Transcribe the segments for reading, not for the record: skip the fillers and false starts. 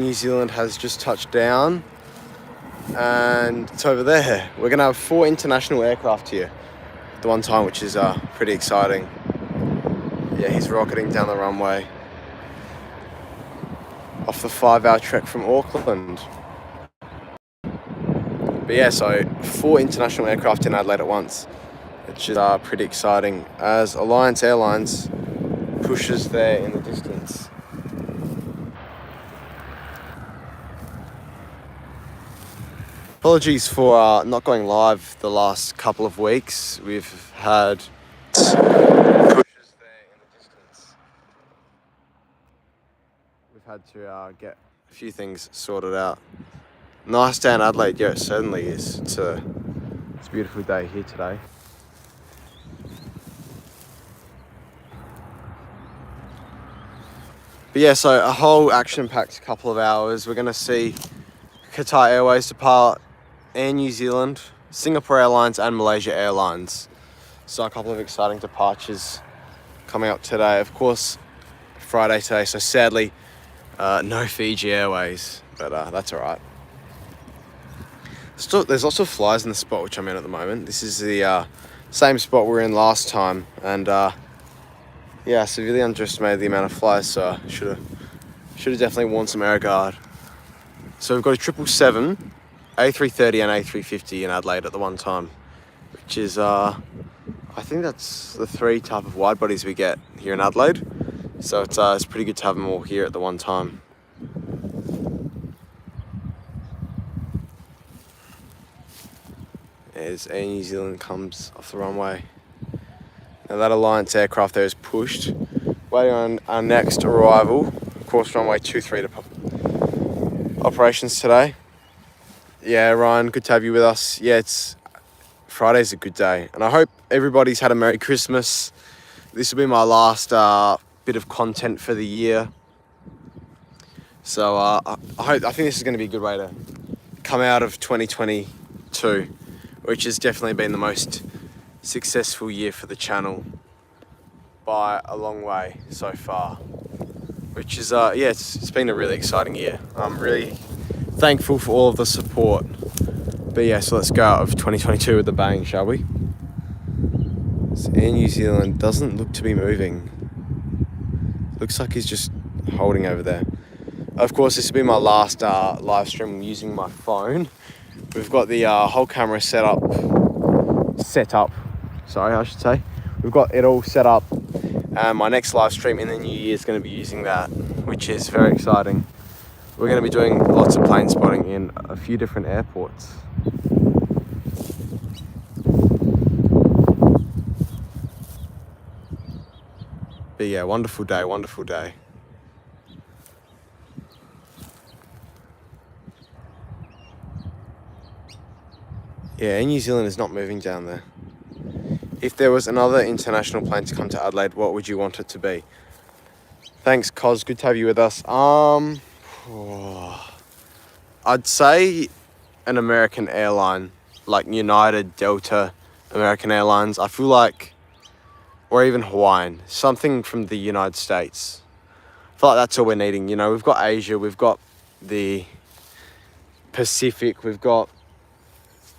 New Zealand has just touched down and it's over there. We're going to have 4 international aircraft here at the one time, which is pretty exciting. Yeah, he's rocketing down the runway off the 5-hour trek from Auckland. But yeah, so 4 international aircraft in Adelaide at once, which is pretty exciting as Alliance Airlines pushes there in the distance. Apologies for not going live the last couple of weeks. We've had pushes there in the distance. We've had to get a few things sorted out. Nice day in Adelaide, yeah, it certainly is. It's a beautiful day here today. But yeah, so a whole action-packed couple of hours. We're going to see Qatar Airways depart, Air New Zealand, Singapore Airlines and Malaysia Airlines. So a couple of exciting departures coming up today. Of course, Friday today, so sadly, no Fiji Airways, but that's all right. There's lots of flies in the spot which I'm in at the moment. This is the same spot we were in last time, and yeah, I severely underestimated the amount of flies, so I should have definitely worn some air guard. So we've got a 777, A330 and A350 in Adelaide at the one time, which is, I think that's the 3 type of wide bodies we get here in Adelaide. So it's pretty good to have them all here at the one time. As Air New Zealand comes off the runway. Now that Alliance aircraft there is pushed. Waiting on our next arrival, of course runway 23 to operations today. Yeah, Ryan, good to have you with us. Yeah, Friday's a good day, and I hope everybody's had a Merry Christmas. This will be my last bit of content for the year. So I think this is going to be a good way to come out of 2022, which has definitely been the most successful year for the channel by a long way so far. Which is yeah, it's been a really exciting year. I'm really thankful for all of the support. But yeah, so let's go out of 2022 with a bang, shall we? So Air New Zealand doesn't look to be moving. Looks like he's just holding over there. Of course, this will be my last live stream using my phone. We've got the whole camera set up. Sorry, I should say. We've got it all set up. My next live stream in the new year is going to be using that, which is very exciting. We're going to be doing lots of plane spotting in a few different airports. But yeah, wonderful day, wonderful day. Yeah, Air New Zealand is not moving down there. If there was another international plane to come to Adelaide, what would you want it to be? Thanks, Cos. Good to have you with us. I'd say an American airline, like United, Delta, American Airlines. I feel like, or even Hawaiian, something from the United States. I feel like that's all we're needing. You know, we've got Asia, we've got the Pacific, we've got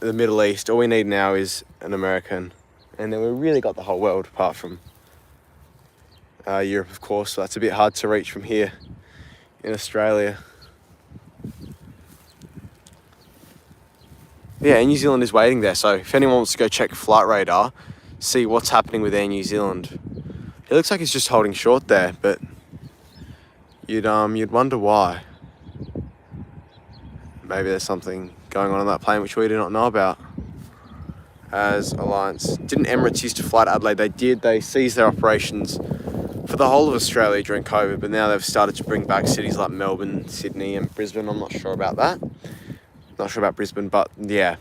the Middle East. All we need now is an American. And then we've really got the whole world, apart from Europe, of course. So that's a bit hard to reach from here in Australia. Yeah, Air New Zealand is waiting there. So if anyone wants to go check Flight Radar, see what's happening with Air New Zealand. It looks like he's just holding short there, but you'd wonder why. Maybe there's something going on that plane which we do not know about. As Alliance, didn't Emirates used to fly to Adelaide? They did. They ceased their operations for the whole of Australia during COVID, but now they've started to bring back cities like Melbourne, Sydney and Brisbane. I'm not sure about that. Not sure about Brisbane, but yeah,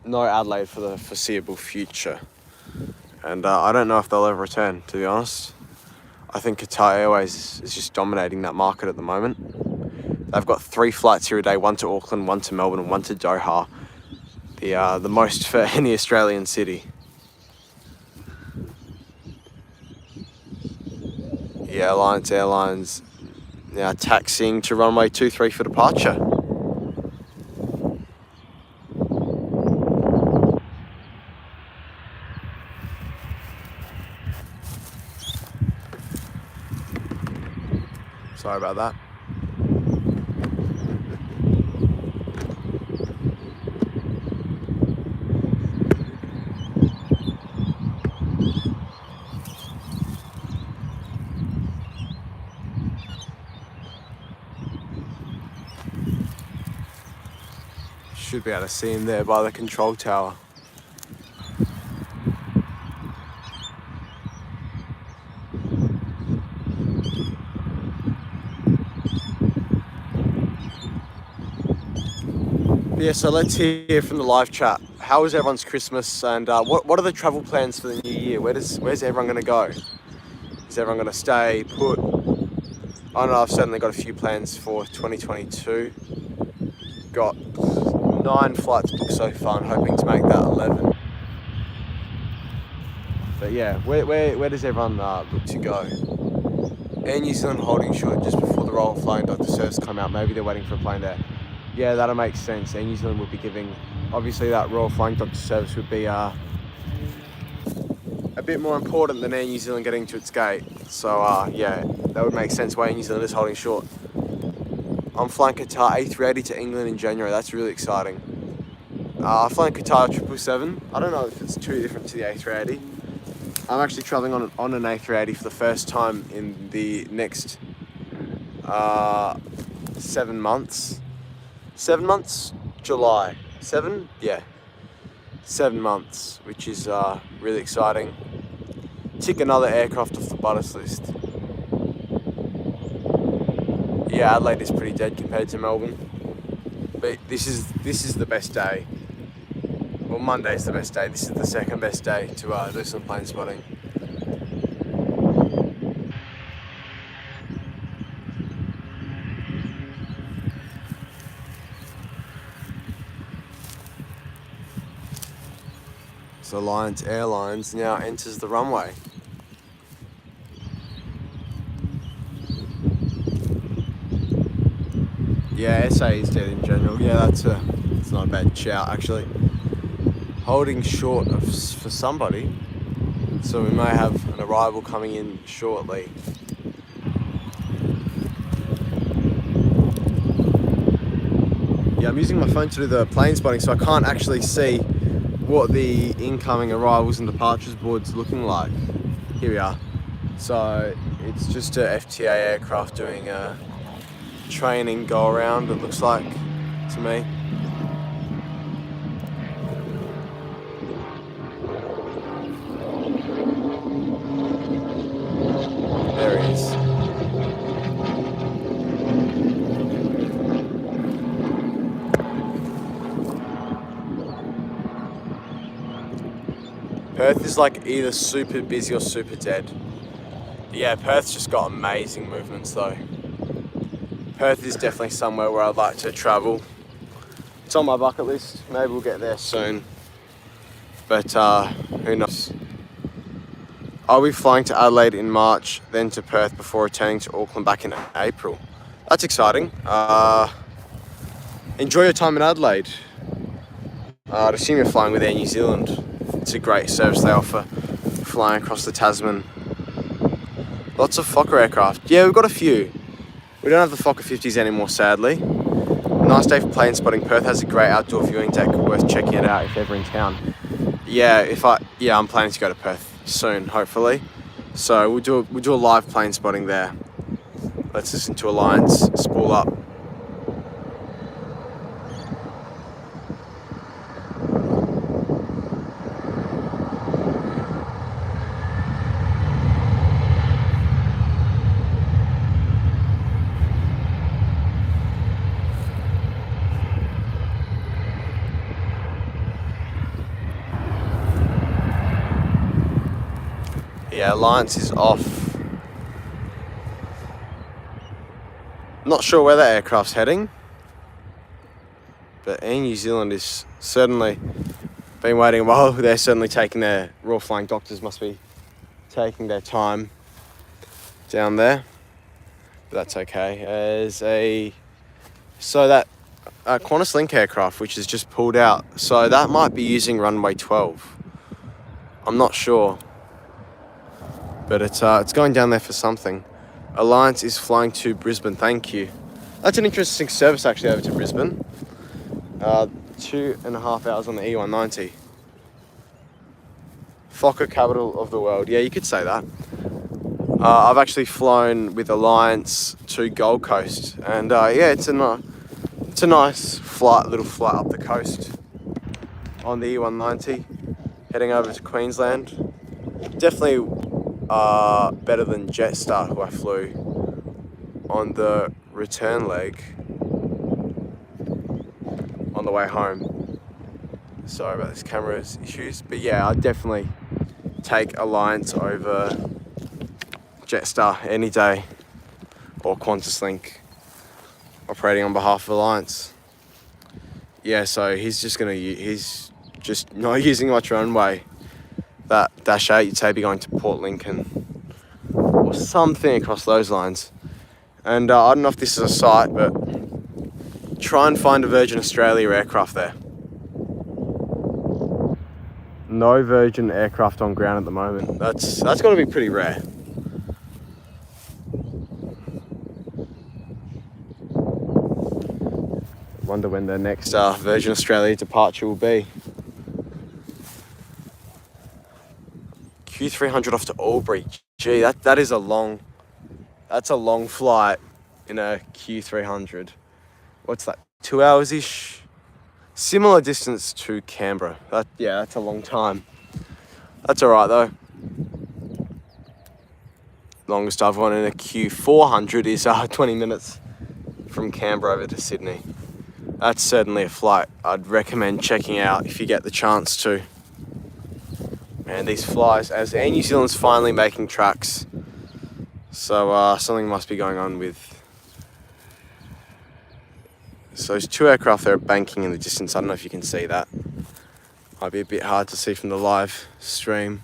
no Adelaide for the foreseeable future. And I don't know if they'll ever return, to be honest. I think Qatar Airways is just dominating that market at the moment. They've got 3 flights here a day, 1 to Auckland, 1 to Melbourne and 1 to Doha. The most for any Australian city. Yeah, Alliance Airlines Now taxiing to runway 23 for departure. Sorry about that. Should be able to see him there by the control tower. Yeah, so let's hear from the live chat. How was everyone's Christmas, and what are the travel plans for the new year? Where's everyone going to go? Is everyone going to stay put? I don't know, I've certainly got a few plans for 2022. Got 9 flights booked so far, and hoping to make that 11. But yeah, where does everyone look to go? Air New Zealand holding short just before the Royal Flying Doctor service come out. Maybe they're waiting for a plane there. Yeah, that'll make sense. Air New Zealand would be giving, obviously that Royal Flying Doctor service would be a bit more important than Air New Zealand getting to its gate. So yeah, that would make sense why Air New Zealand is holding short. I'm flying Qatar A380 to England in January. That's really exciting. I'm flying Qatar 777. I don't know if it's too different to the A380. I'm actually traveling on an A380 for the first time in the next 7 months. 7 months? July. 7? Yeah. 7 months, which is really exciting. Tick another aircraft off the butters list. Yeah, Adelaide is pretty dead compared to Melbourne. But this is the best day. Well, Monday's the best day. This is the second best day to do some plane spotting. So Alliance Airlines now enters the runway. Yeah, SA is dead in general. Yeah, it's not a bad shout actually. Holding short for somebody, so we may have an arrival coming in shortly. Yeah, I'm using my phone to do the plane spotting, so I can't actually see what the incoming arrivals and departures board's looking like. Here we are. So it's just a FTA aircraft doing a training go around, it looks like to me. There he is. Perth is like either super busy or super dead. Yeah, Perth's just got amazing movements though. Perth is definitely somewhere where I'd like to travel. It's on my bucket list. Maybe we'll get there soon. But who knows? I'll be flying to Adelaide in March, then to Perth before returning to Auckland back in April. That's exciting. Enjoy your time in Adelaide. I'd assume you're flying with Air New Zealand. It's a great service they offer, flying across the Tasman. Lots of Fokker aircraft. Yeah, we've got a few. We don't have the Fokker 50s anymore, sadly. Nice day for plane spotting. Perth has a great outdoor viewing deck, worth checking it out if you're ever in town. Yeah, I'm planning to go to Perth soon, hopefully. So we'll do a live plane spotting there. Let's listen to Alliance spool up. Yeah, Alliance is off. Not sure where that aircraft's heading, but Air New Zealand is certainly been waiting a while. They're certainly taking their Royal Flying Doctors, must be taking their time down there. but that's okay. So that Qantas Link aircraft, which is just pulled out, so that might be using runway 12. I'm not sure, but it's going down there for something. Alliance is flying to Brisbane. Thank you. That's an interesting service actually over to Brisbane. 2.5 hours on the E190. Fokker, capital of the world. Yeah, you could say that. I've actually flown with Alliance to Gold Coast, and yeah, it's a nice little flight up the coast on the E190, heading over to Queensland. Definitely better than Jetstar, who I flew on the return leg on the way home. Sorry about this camera issues, but yeah, I'd definitely take Alliance over Jetstar any day, or Qantas Link operating on behalf of Alliance. Yeah, so he's just not using much runway. That Dash 8, you'd say, be going to Port Lincoln or something across those lines. And I don't know if this is a site, but try and find a Virgin Australia aircraft there. No Virgin aircraft on ground at the moment. That's got to be pretty rare. Wonder when the next Virgin Australia departure will be. Q300 off to Albury. Gee, that's a long flight in a Q300. What's that? 2 hours-ish? Similar distance to Canberra. That's a long time. That's alright though. Longest I've gone in a Q400 is 20 minutes from Canberra over to Sydney. That's certainly a flight I'd recommend checking out if you get the chance to. And these flies, as Air New Zealand's finally making tracks, so something must be going on with. So there's two aircraft there banking in the distance. I don't know if you can see that. Might be a bit hard to see from the live stream.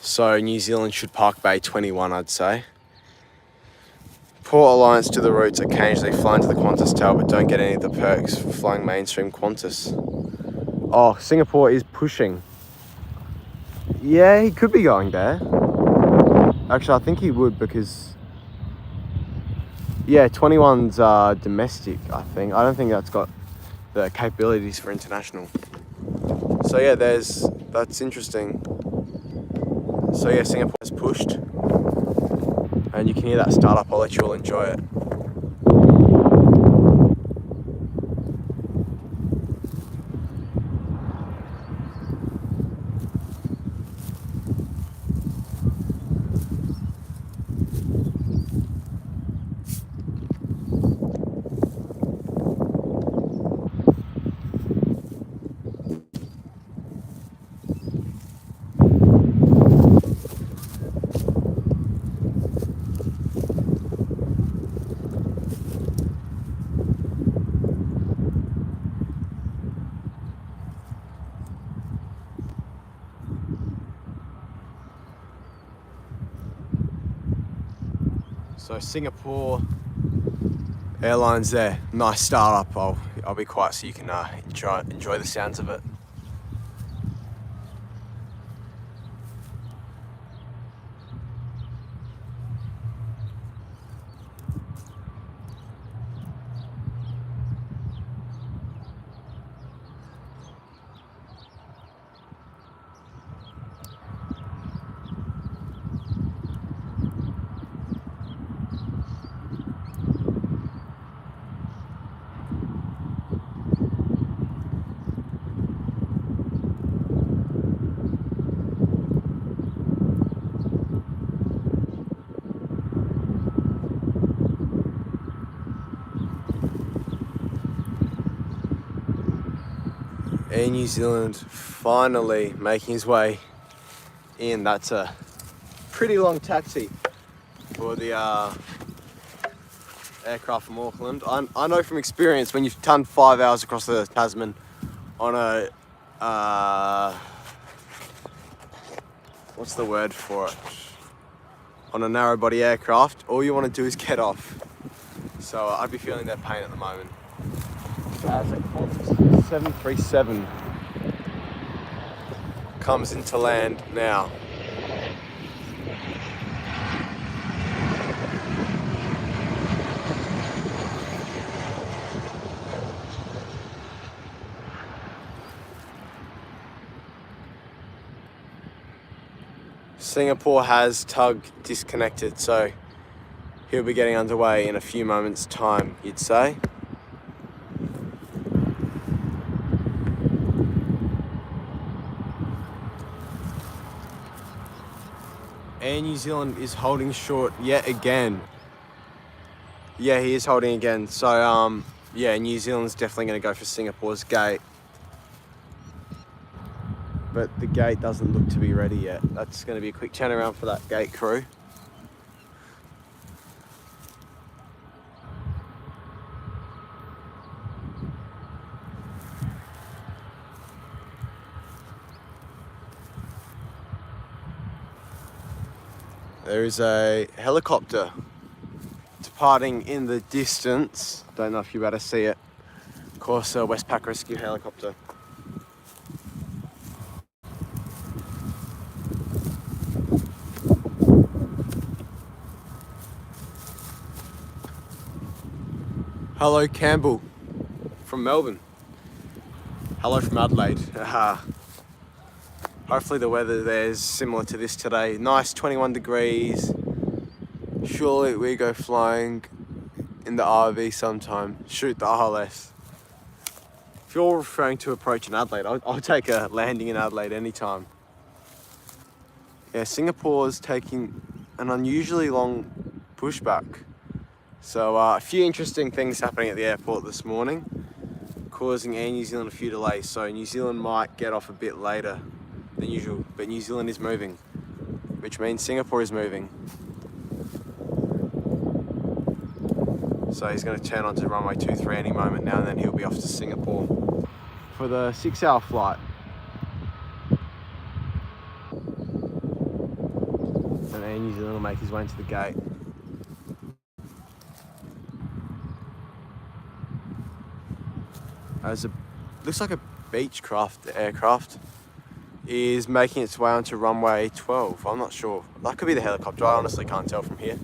So New Zealand should Park Bay 21, I'd say. Port Alliance to the routes, occasionally flying to the Qantas tail, but don't get any of the perks for flying mainstream Qantas. Oh, Singapore is pushing. Yeah, he could be going there. Actually, I think he would, because yeah, 21's domestic, I think. I don't think that's got the capabilities for international. So yeah, that's interesting. So yeah, Singapore is pushed, and you can hear that startup. I'll let you all enjoy it. So Singapore Airlines there, nice startup. I'll be quiet so you can enjoy the sounds of it. Air New Zealand finally making his way in. That's a pretty long taxi for the aircraft from Auckland. I know from experience, when you've done 5 hours across the Tasman on a what's the word for it? On a narrow body aircraft, all you want to do is get off. So I'd be feeling that pain at the moment. As a Qantas 737 comes into land now. Singapore has tug disconnected, so he'll be getting underway in a few moments' time, you'd say. Air New Zealand is holding short yet again. Yeah, he is holding again. So, yeah, New Zealand's definitely going to go for Singapore's gate. But the gate doesn't look to be ready yet. That's going to be a quick turnaround for that gate crew. There is a helicopter departing in the distance. Don't know if you're about to see it. Of course, a Westpac rescue helicopter. Hello, Campbell from Melbourne. Hello from Adelaide. Hopefully the weather there is similar to this today. Nice 21 degrees. Surely we go flying in the RV sometime. Shoot the RLS. If you're referring to approaching Adelaide, I'll take a landing in Adelaide anytime. Yeah, Singapore's taking an unusually long pushback. So a few interesting things happening at the airport this morning, causing Air New Zealand a few delays. So New Zealand might get off a bit later than usual, but New Zealand is moving, which means Singapore is moving. So he's going to turn onto runway 23 any moment now, and then he'll be off to Singapore for the 6-hour flight. And Air New Zealand will make his way into the gate. Looks like a Beechcraft aircraft is making its way onto runway 12. I'm not sure. That could be the helicopter. I honestly can't tell from here.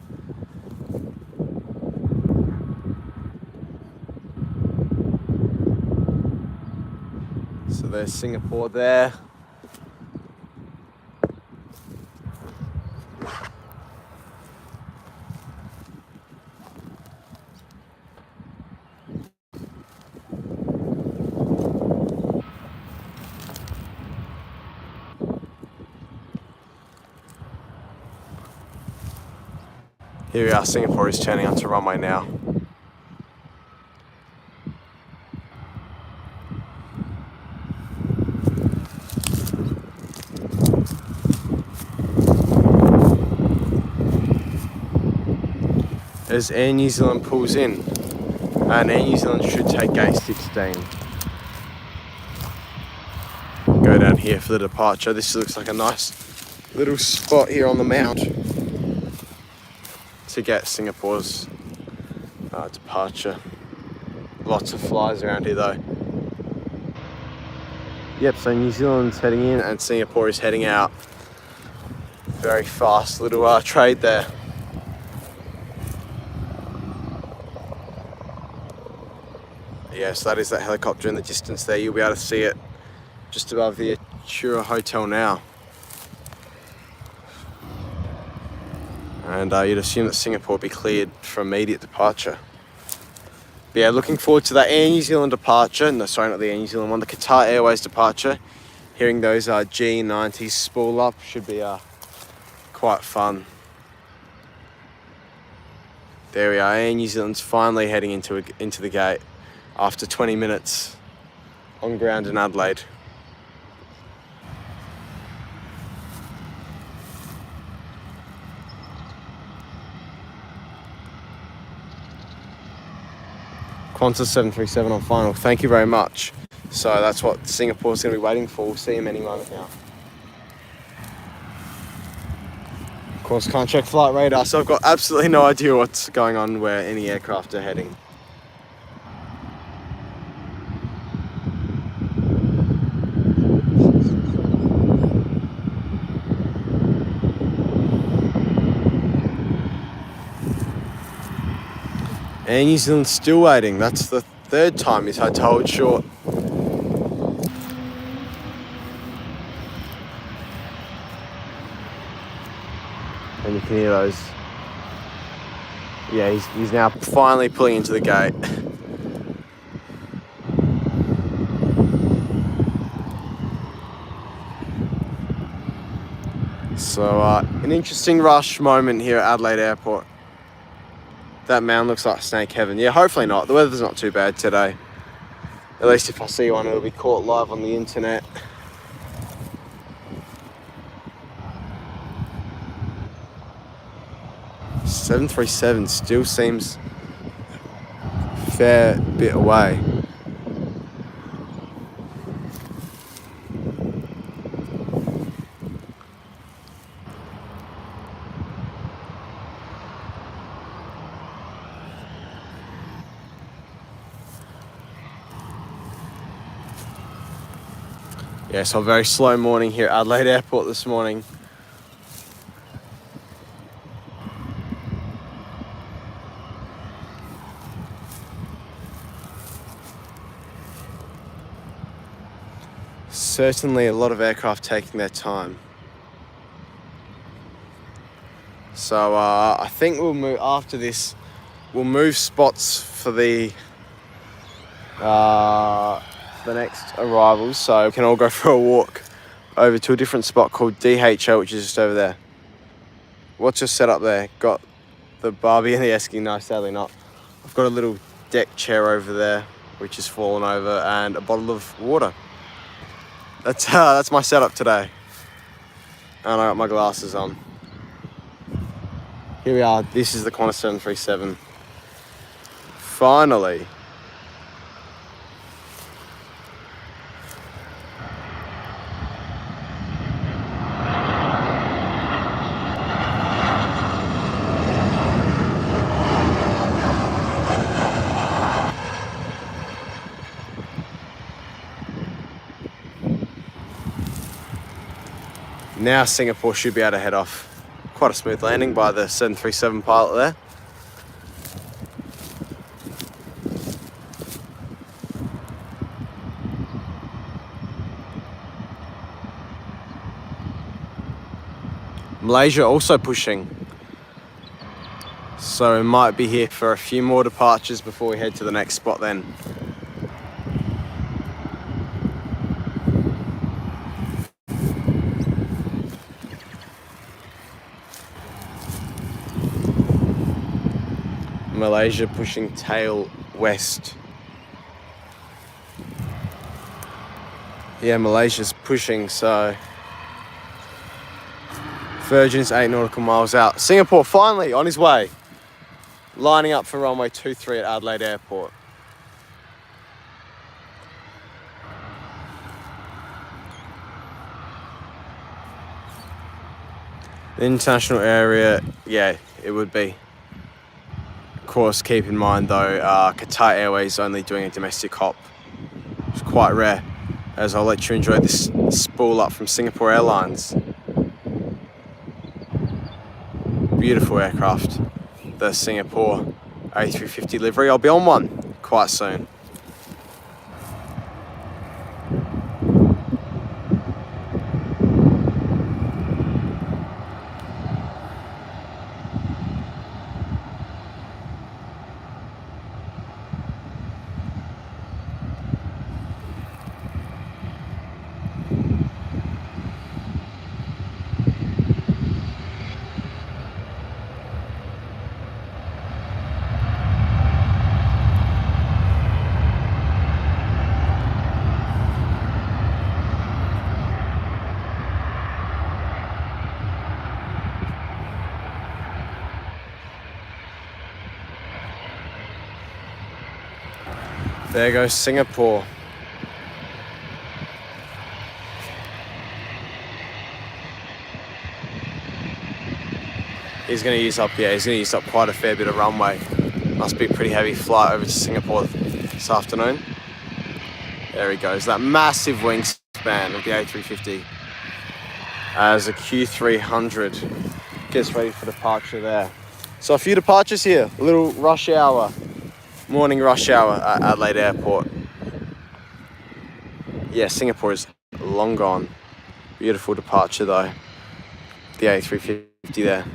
So there's Singapore there. Here we are, Singapore is turning onto runway now. As Air New Zealand pulls in, and Air New Zealand should take gate 16. Go down here for the departure. This looks like a nice little spot here on the mount to get Singapore's departure. Lots of flies around here though. Yep, so New Zealand's heading in and Singapore is heading out. Very fast little trade there. Yes, that is that helicopter in the distance there. You'll be able to see it just above the Atura Hotel now. And you'd assume that Singapore will be cleared for immediate departure. But yeah, looking forward to that Air New Zealand departure. No, sorry, not the Air New Zealand one. The Qatar Airways departure. Hearing those G90s spool up should be quite fun. There we are. Air New Zealand's finally heading into the gate after 20 minutes on ground in Adelaide. Qantas 737 on final. Thank you very much. So that's what Singapore's going to be waiting for. We'll see him any moment now. Of course, can't check flight radar, so I've got absolutely no idea what's going on, where any aircraft are heading. And New Zealand's still waiting. That's the third time he's had to hold short. And you can hear those. Yeah, he's now finally pulling into the gate. So an interesting rush moment here at Adelaide Airport. That mound looks like snake heaven. Yeah, hopefully not. The weather's not too bad today. At least if I see one, it'll be caught live on the internet. "737 still seems a fair bit away. Yeah, so a very slow morning here at Adelaide Airport this morning. Certainly a lot of aircraft taking their time. So I think we'll move after this. We'll move spots for the next arrivals, so we can all go for a walk over to a different spot called DHL, which is just over there. What's your setup there? Got the Barbie and the Esky? No, sadly not. I've got a little deck chair over there, which has fallen over, and a bottle of water. That's my setup today. And I got my glasses on. Here we are. This is the Qantas 737. Finally. Now Singapore should be able to head off. Quite a smooth landing by the 737 pilot there. Malaysia also pushing. So we might be here for a few more departures before we head to the next spot then. Malaysia pushing tail west. Yeah, Malaysia's pushing, so Virgin's 8 nautical miles out. Singapore finally on his way, lining up for runway 23 at Adelaide Airport. The international area, yeah, it would be. Of course, keep in mind though, Qatar Airways only doing a domestic hop. It's quite rare, as I'll let you enjoy this spool up from Singapore Airlines. Beautiful aircraft, the Singapore A350 livery. I'll be on one quite soon. There goes Singapore. He's going to use up, yeah, he's going to use up quite a fair bit of runway. Must be a pretty heavy flight over to Singapore this afternoon. There he goes, that massive wingspan of the A350 as a Q300 gets ready for departure there. So a few departures here, a little rush hour, morning rush hour at Adelaide Airport. Yeah, Singapore is long gone. Beautiful departure though, the A350 there.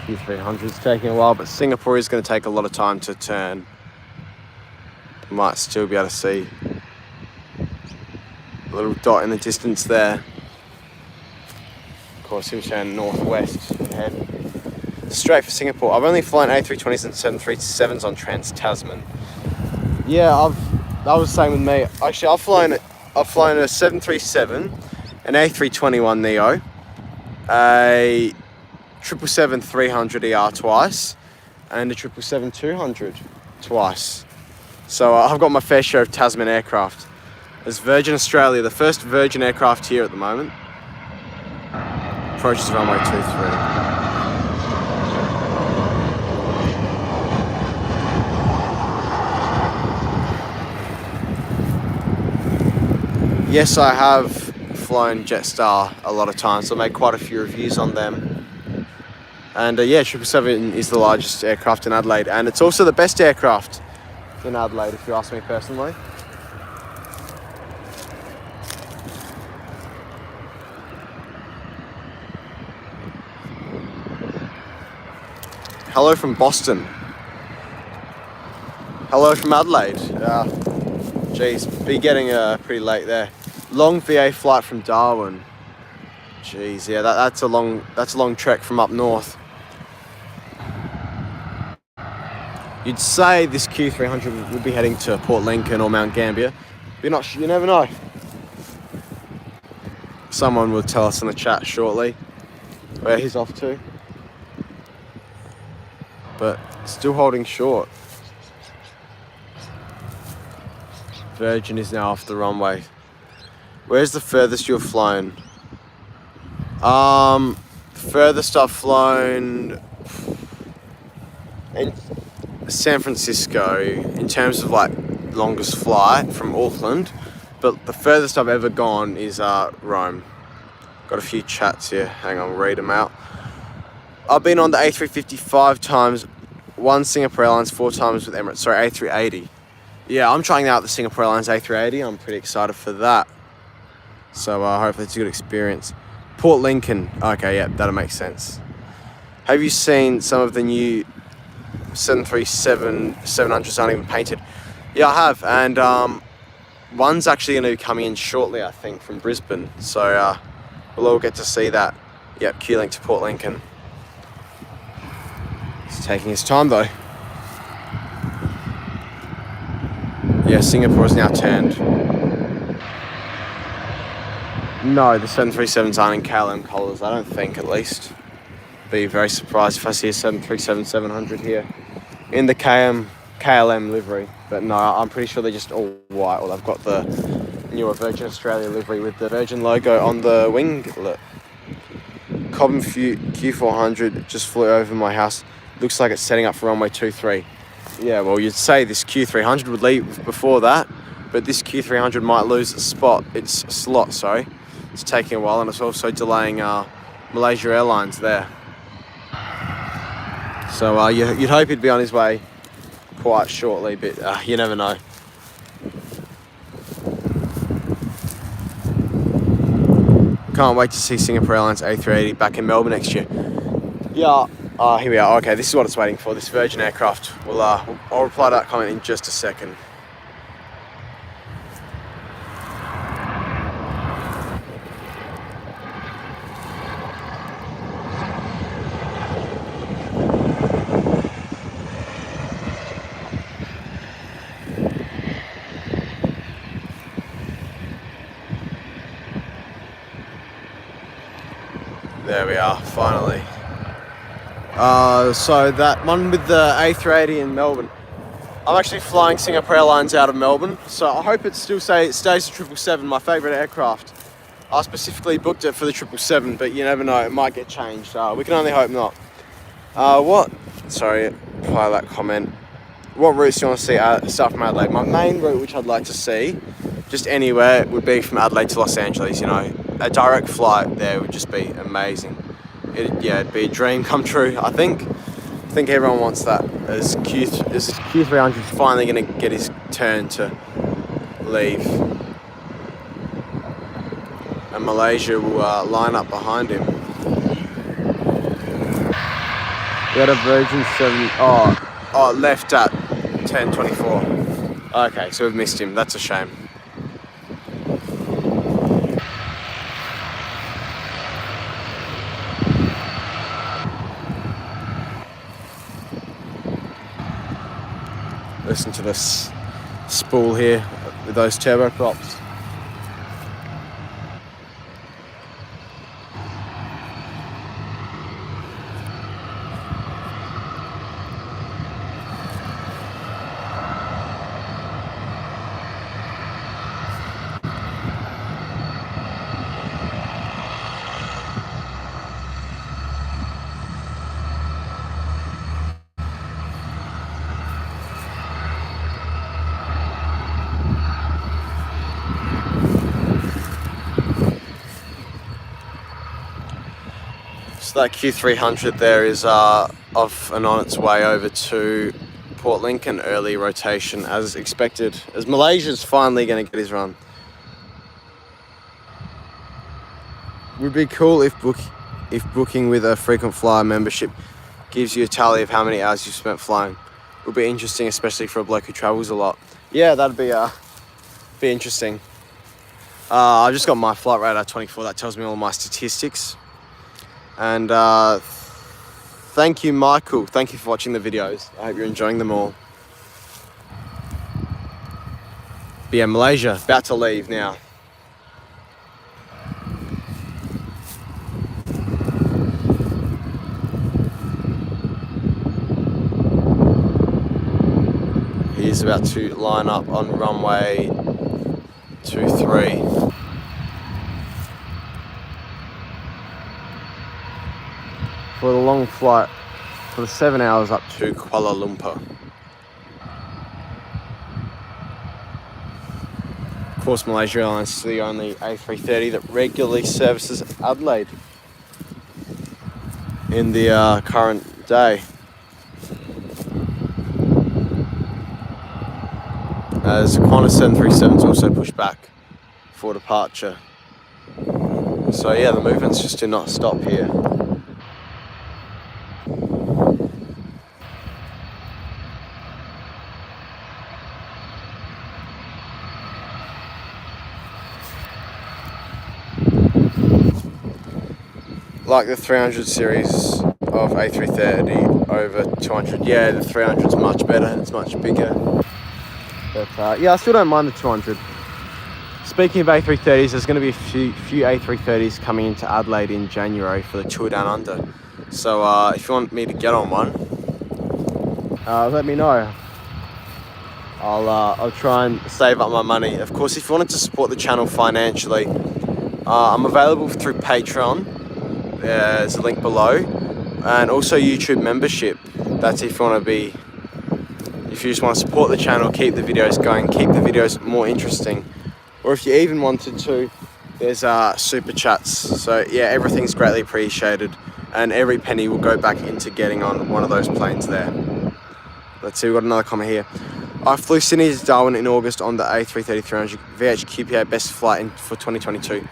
Q300 is taking a while, but Singapore is going to take a lot of time to turn. Might still be able to see a little dot in the distance there. Of course, he'll turn northwest and head straight for Singapore. I've only flown A320s and 737s on Trans-Tasman. Yeah, that was the same with me. Actually, I've flown a 737, an A321neo, a 777-300ER twice, and a 777-200 twice. So I've got my fair share of Tasman aircraft. There's Virgin Australia, the first Virgin aircraft here at the moment. Approaches runway 23. Yes, I have flown Jetstar a lot of times. I made quite a few reviews on them. And yeah, 777 is the largest aircraft in Adelaide, and it's also the best aircraft in Adelaide, if you ask me personally. Hello from Boston. Hello from Adelaide. Geez, be getting pretty late there. Long VA flight from Darwin. Jeez, yeah, that's a long trek from up north. You'd say this Q300 would be heading to Port Lincoln or Mount Gambier, but you never know. Someone will tell us in the chat shortly where he's off to. But still holding short. Virgin is now off the runway. Where's the furthest you've flown? Furthest I've flown in San Francisco in terms of like longest flight from Auckland, but the furthest I've ever gone is Rome. Got a few chats here, hang on, read them out. I've been on the A350 5 times, 1 Singapore Airlines, 4 times with Emirates, sorry, A380. Yeah, I'm trying out the Singapore Airlines A380, I'm pretty excited for that. So hopefully it's a good experience. Port Lincoln, okay, yeah, that'll make sense. Have you seen some of the new 737-700s aren't even painted? Yeah, I have, and one's actually going to be coming in shortly, I think, from Brisbane. So we'll all get to see that. Yep, Q-Link to Port Lincoln. He's taking his time though. Yeah, Singapore is now turned. No, the 737s aren't in KLM colours, I don't think, at least. Be very surprised if I see a 737-700 here in the KLM livery. But no, I'm pretty sure they're just all white. Well, they've got the newer Virgin Australia livery with the Virgin logo on the winglet. Cobham Q400 just flew over my house. Looks like it's setting up for runway 23. Yeah, well, you'd say this Q300 would leave before that, but this Q300 might lose its slot, sorry. It's taking a while, and it's also delaying Malaysia Airlines there. So you'd hope he'd be on his way quite shortly, but you never know. Can't wait to see Singapore Airlines A380 back in Melbourne next year. Yeah, here we are. Okay, this is what it's waiting for, this Virgin aircraft. I'll reply to that comment in just a second. There we are, finally. So that one with the A380 in Melbourne. I'm actually flying Singapore Airlines out of Melbourne, so I hope it still stays the 777, my favourite aircraft. I specifically booked it for the 777, but you never know, it might get changed. We can only hope not. Sorry, apply that comment. What routes do you want to see south from Adelaide? My main route, which I'd like to see, just anywhere, would be from Adelaide to Los Angeles. You know, a direct flight there would just be amazing. It'd be a dream come true. I think everyone wants that. As Q300 is finally going to get his turn to leave, and Malaysia will line up behind him. We had a Virgin 7. Oh, left at 10:24. Okay, so we've missed him. That's a shame. Listen to this spool here with those turboprops. So that Q300 there is off and on its way over to Port Lincoln, early rotation as expected, as Malaysia's finally going to get his run. Would be cool if booking with a frequent flyer membership gives you a tally of how many hours you've spent flying. Would be interesting, especially for a bloke who travels a lot. Yeah, that'd be interesting. I've just got my flight radar 24. That tells me all my statistics. And thank you, Michael. Thank you for watching the videos. I hope you're enjoying them all. But yeah, Malaysia, about to leave now. He's about to line up on runway 23. For the long flight, for the 7 hours up to Kuala Lumpur. Of course, Malaysia Airlines is the only A330 that regularly services Adelaide in the current day. As Qantas 737's also pushed back for departure. So yeah, the movements just do not stop here. Like the 300 series of A330 over 200. Yeah, the 300's much better, it's much bigger. But yeah, I still don't mind the 200. Speaking of A330s, there's going to be a few A330s coming into Adelaide in January for the Tour Down Under. So if you want me to get on one, let me know. I'll try and save up my money. Of course, if you wanted to support the channel financially, I'm available through Patreon. There's a link below, and also YouTube membership. That's if you just want to support the channel, keep the videos going, keep the videos more interesting. Or if you even wanted to, there's super chats. So yeah, everything's greatly appreciated, and every penny will go back into getting on one of those planes there. Let's see, we've got another comment here. I flew Sydney to Darwin in August on the A330-300 VHQPA best flight for 2022.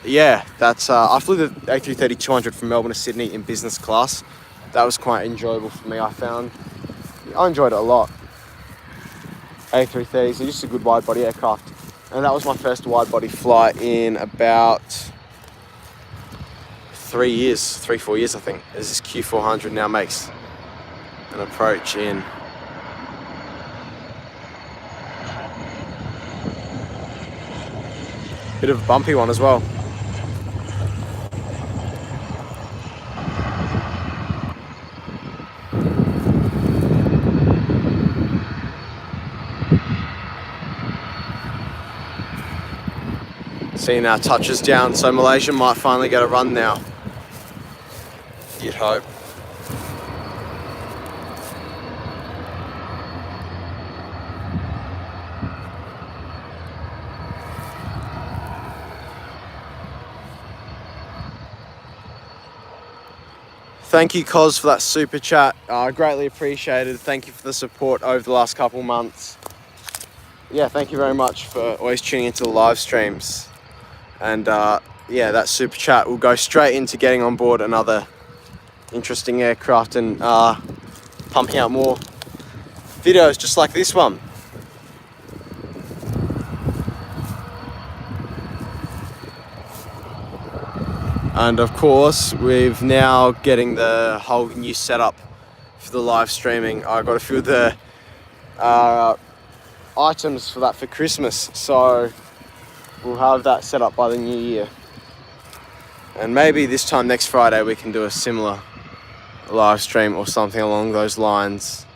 Yeah, that's I flew the A330-200 from Melbourne to Sydney in business class. That was quite enjoyable for me, I found. I enjoyed it a lot. A330s are just a good wide body aircraft. And that was my first wide body flight in about 4 years I think, as this Q400 now makes an approach in. Bit of a bumpy one as well. 16 touches down, so Malaysia might finally get a run now. You'd hope. Thank you, Cos, for that super chat. Greatly appreciated. Thank you for the support over the last couple months. Yeah, thank you very much for always tuning into the live streams. And yeah, that super chat will go straight into getting on board another interesting aircraft and pumping out more videos just like this one. And of course, we've now getting the whole new setup for the live streaming. I got a few of the items for that for Christmas, so we'll have that set up by the new year. And maybe this time next Friday we can do a similar live stream or something along those lines.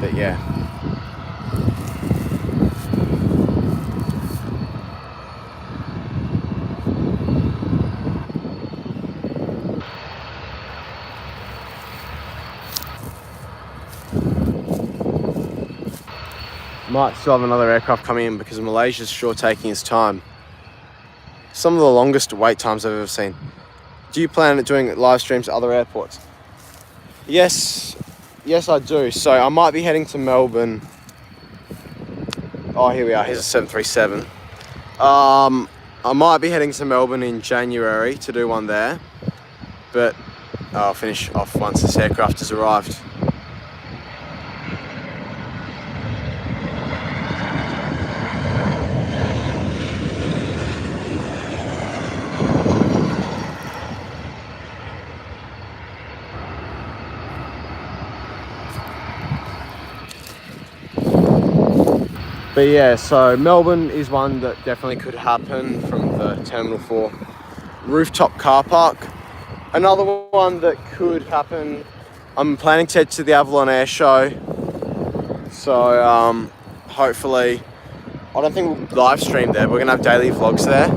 But yeah. Might still have another aircraft coming in because Malaysia's sure taking its time. Some of the longest wait times I've ever seen. Do you plan on doing live streams at other airports? Yes, I do. So I might be heading to Melbourne. Oh, here we are. Here's a 737. I might be heading to Melbourne in January to do one there, but I'll finish off once this aircraft has arrived. But yeah, so Melbourne is one that definitely could happen from the Terminal 4 rooftop car park. Another one that could happen, I'm planning to head to the Avalon Air Show. So hopefully, I don't think we'll live stream there, we're gonna have daily vlogs there.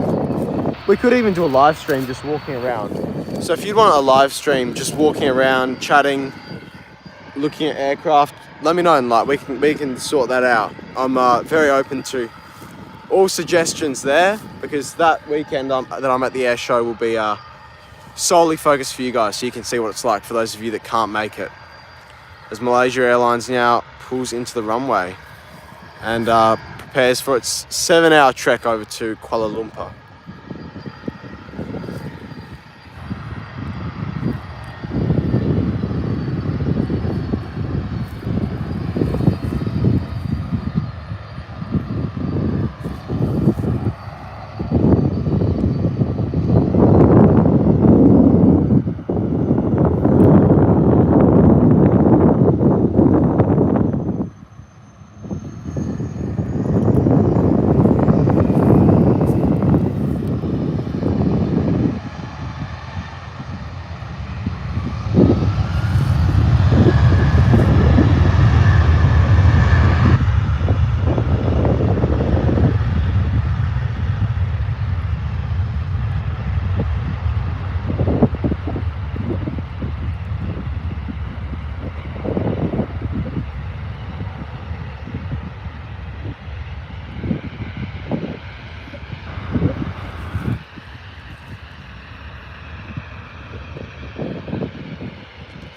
We could even do a live stream just walking around. So if you'd want a live stream just walking around, chatting, looking at aircraft, let me know and like we can sort that out. I'm very open to all suggestions there because that weekend that I'm at the air show will be solely focused for you guys, so you can see what it's like for those of you that can't make it. As Malaysia Airlines now pulls into the runway and prepares for its 7-hour trek over to Kuala Lumpur.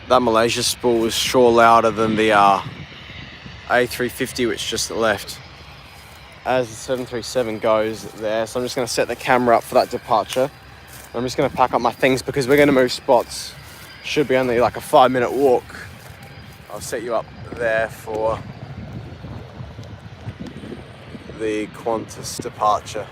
That Malaysia spool was sure louder than the A350 which just left. As the 737 goes there, so I'm just going to set the camera up for that departure. I'm just going to pack up my things because we're going to move spots. Should be only like a 5-minute walk. I'll set you up there for the Qantas departure.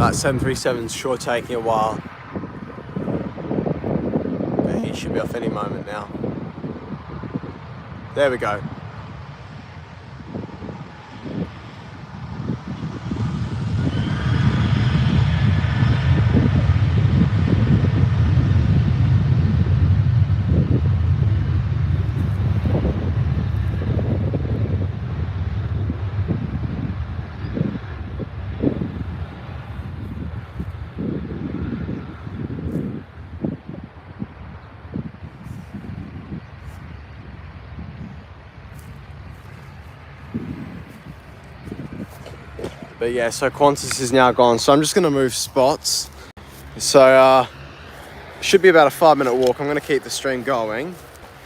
That 737's sure taking a while. But he should be off any moment now. There we go. But yeah, so Qantas is now gone, so I'm just going to move spots. So should be about a 5-minute walk. I'm going to keep the stream going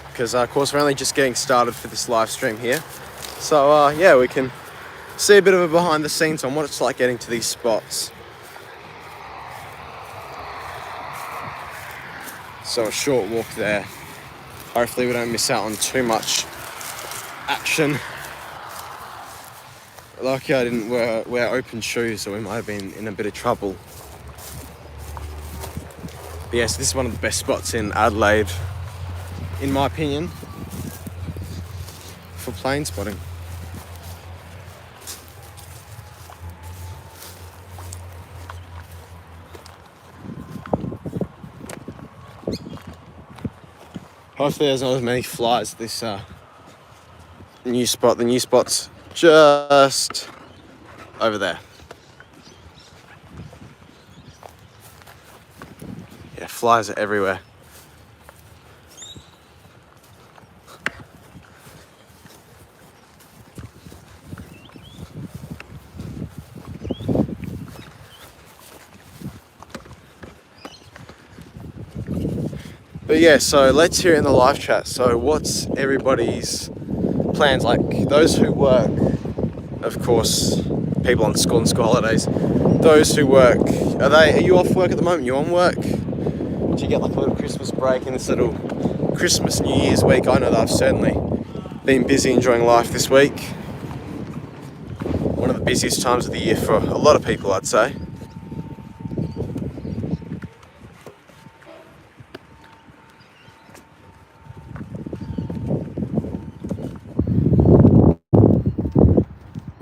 because of course we're only just getting started for this live stream here. So yeah, we can see a bit of a behind the scenes on what it's like getting to these spots. So a short walk there. Hopefully we don't miss out on too much action. Lucky I didn't wear open shoes, or we might have been in a bit of trouble. But yes, this is one of the best spots in Adelaide, in my opinion, for plane spotting. Hopefully there's not as many flies at this new spot. The new spot's just over there. Yeah, flies are everywhere. But yeah, so let's hear it in the live chat. So what's everybody's plans? Like those who work, of course, people on school and school holidays. Those who work, are you off work at the moment? You on work? Do you get like a little Christmas break in this little Christmas New Year's week? I know that I've certainly been busy enjoying life this week. One of the busiest times of the year for a lot of people, I'd say.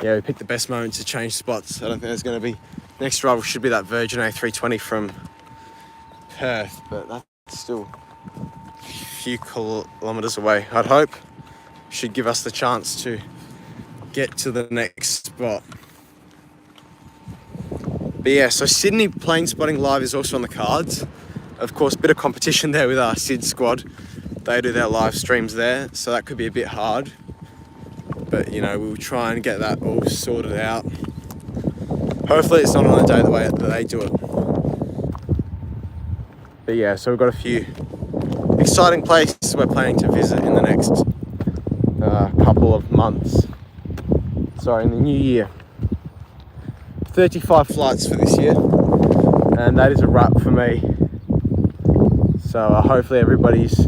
Yeah, we picked the best moment to change spots. I don't think there's going to be... Next arrival should be that Virgin A320 from Perth, but that's still a few kilometres away, I'd hope. Should give us the chance to get to the next spot. But yeah, so Sydney Plane Spotting Live is also on the cards. Of course, a bit of competition there with our SID squad. They do their live streams there, so that could be a bit hard. But, you know, we'll try and get that all sorted out. Hopefully it's not on a day the way that they do it. But yeah, so we've got a few exciting places we're planning to visit in the next couple of months. Sorry, in the new year. 35 flights for this year. And that is a wrap for me. So hopefully everybody's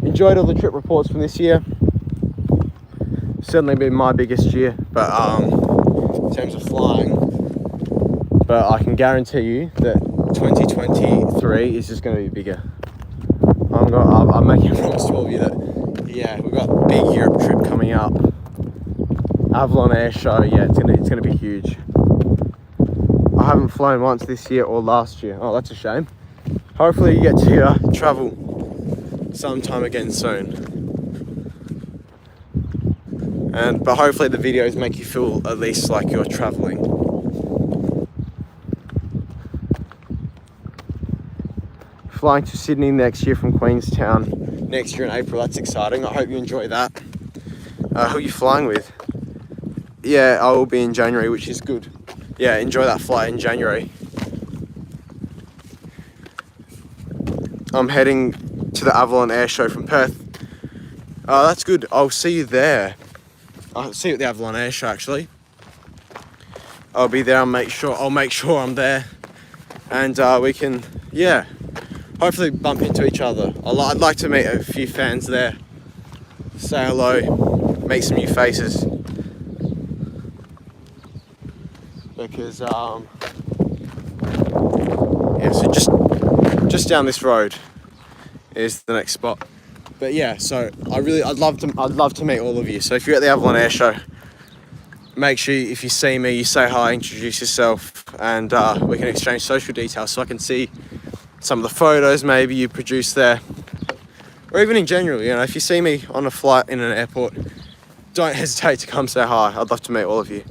enjoyed all the trip reports from this year. Certainly been my biggest year, but in terms of flying. But I can guarantee you that 2023 is just going to be bigger. I'm making a promise to all of you that, yeah, we've got a big Europe trip coming up. Avalon Air Show, yeah, it's gonna be huge. I haven't flown once this year or last year. Oh, that's a shame. Hopefully you get to travel sometime again soon. But hopefully the videos make you feel at least like you're traveling. Flying to Sydney next year from Queenstown next year in April. That's exciting. I hope you enjoy that. Who are you flying with? Yeah, I will be in January, which is good. Yeah, enjoy that flight in January. I'm heading to the Avalon Air Show from Perth. Oh, that's good. I'll see you there. I'll see you at the Avalon Air Show, actually. I'll be there. I'll make sure I'm there. And we can, yeah, hopefully bump into each other. I'd like to meet a few fans there. Say hello, make some new faces. Because, Yeah, so just down this road is the next spot. But yeah, so I'd love to meet all of you. So if you're at the Avalon Air Show, make sure if you see me, you say hi, introduce yourself, and we can exchange social details so I can see some of the photos maybe you produce there. Or even in general, you know, if you see me on a flight in an airport, don't hesitate to come say hi. I'd love to meet all of you.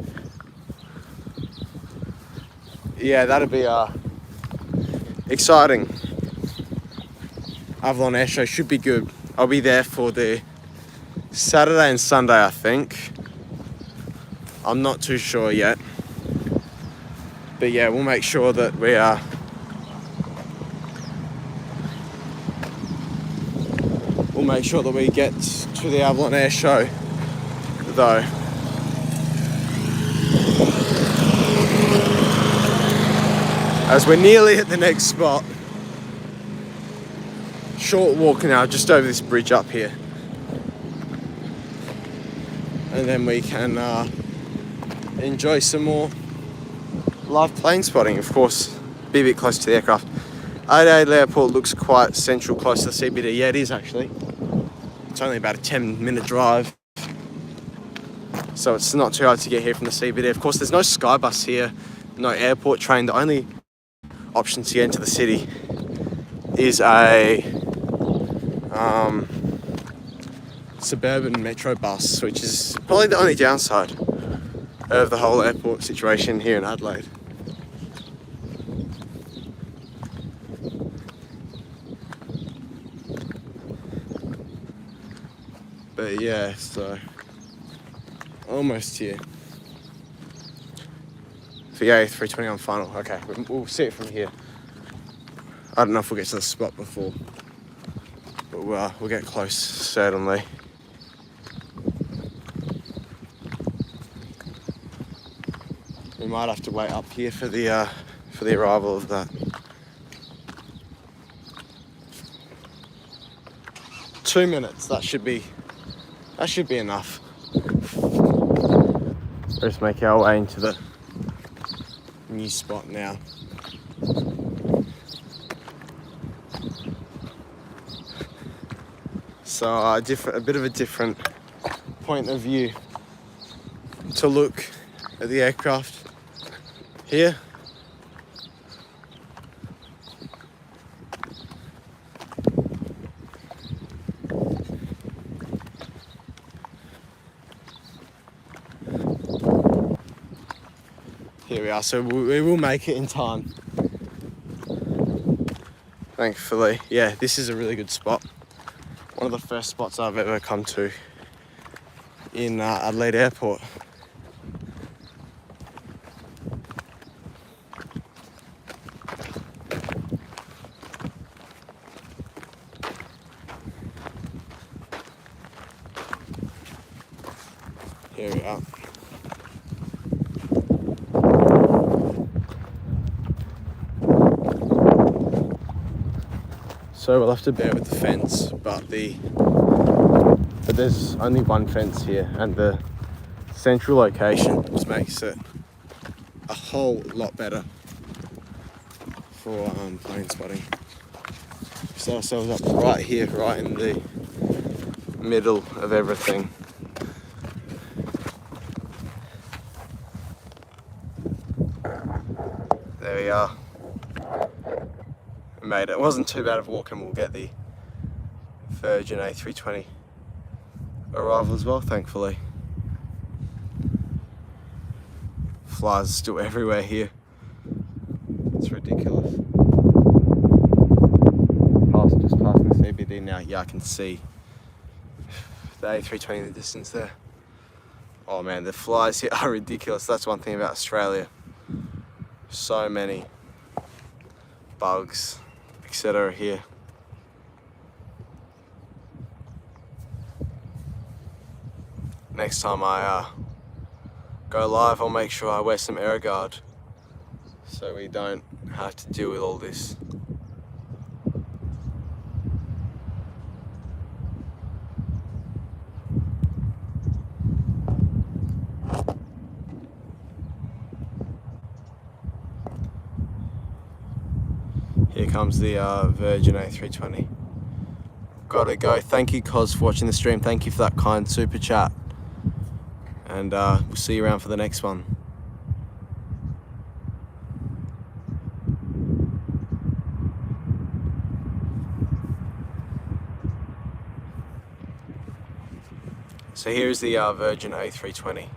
Yeah, that'd be exciting. Avalon Air Show should be good. I'll be there for the Saturday and Sunday, I think. I'm not too sure yet. But yeah, we'll make sure that we'll make sure that we get to the Avalon Air Show, though. As we're nearly at the next spot. Short walk now, just over this bridge up here. And then we can enjoy some more live plane spotting. Of course, be a bit close to the aircraft. Adelaide Airport looks quite central, close to the CBD. Yeah, it is actually. It's only about a 10-minute drive. So it's not too hard to get here from the CBD. Of course, there's no Skybus here, no airport train. The only option to get into the city is a suburban metro bus, which is probably the only downside of the whole airport situation here in Adelaide. But yeah, so almost here. For the A320 on final. Okay, we'll see it from here. I don't know if we'll get to the spot before, but we'll get close, certainly. We might have to wait up here for the arrival of that. 2 minutes. That should be enough. Let's make our way into the new spot now. So a bit of a different point of view to look at the aircraft here. Here we are, so we will make it in time. Thankfully, yeah, this is a really good spot. One of the first spots I've ever come to in Adelaide Airport. Here we are. So we'll have to bear with the fence, but there's only one fence here, and the central location just makes it a whole lot better for plane spotting. We set ourselves up right here, right in the middle of everything. There we are. We made it. It wasn't too bad of a walk, and we'll get the Virgin A320 arrival as well, thankfully. Flies are still everywhere here. It's ridiculous. Just passing the CBD now. Yeah, I can see the A320 in the distance there. Oh man, the flies here are ridiculous. That's one thing about Australia. So many bugs, etc. here. Next time I go live, I'll make sure I wear some air guard so we don't have to deal with all this. Here comes the Virgin A320. Gotta go. Thank you, Cos, for watching the stream. Thank you for that kind super chat. And we'll see you around for the next one. So here's the Virgin A320.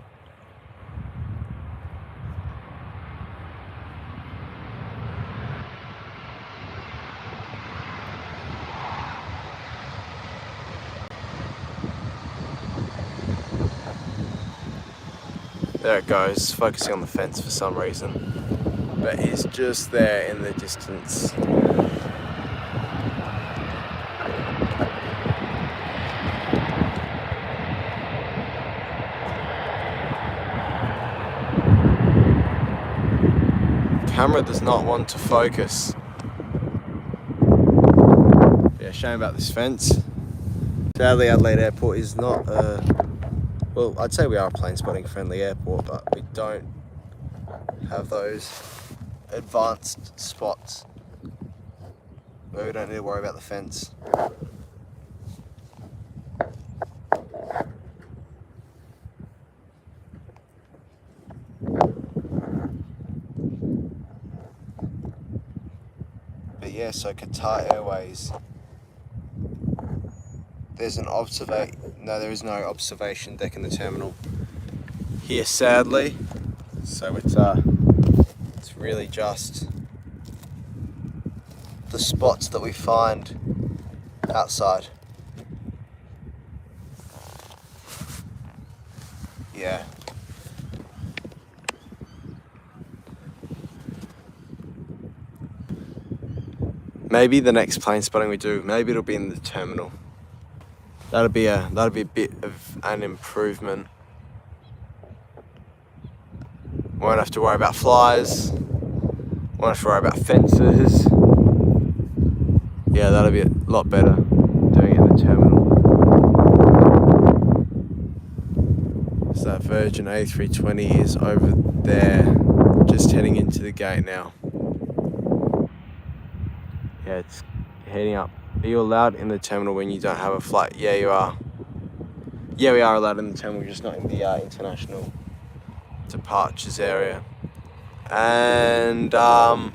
There it goes, focusing on the fence for some reason. But he's just there in the distance. Camera does not want to focus. Yeah, shame about this fence. Sadly, Adelaide Airport is not well, I'd say we are a plane-spotting friendly airport, but we don't have those advanced spots where we don't need to worry about the fence. But yeah, so Qatar Airways. There's there is no observation deck in the terminal here, sadly. So it's really just the spots that we find outside. Yeah. Maybe the next plane spotting we do, maybe it'll be in the terminal. That'd be a bit of an improvement. Won't have to worry about flies. Won't have to worry about fences. Yeah, that'll be a lot better doing it in the terminal. So that Virgin A320 is over there, just heading into the gate now. Yeah, it's heading up. Are you allowed in the terminal when you don't have a flight? Yeah, you are. Yeah, we are allowed in the terminal, just not in the international departures area. And no,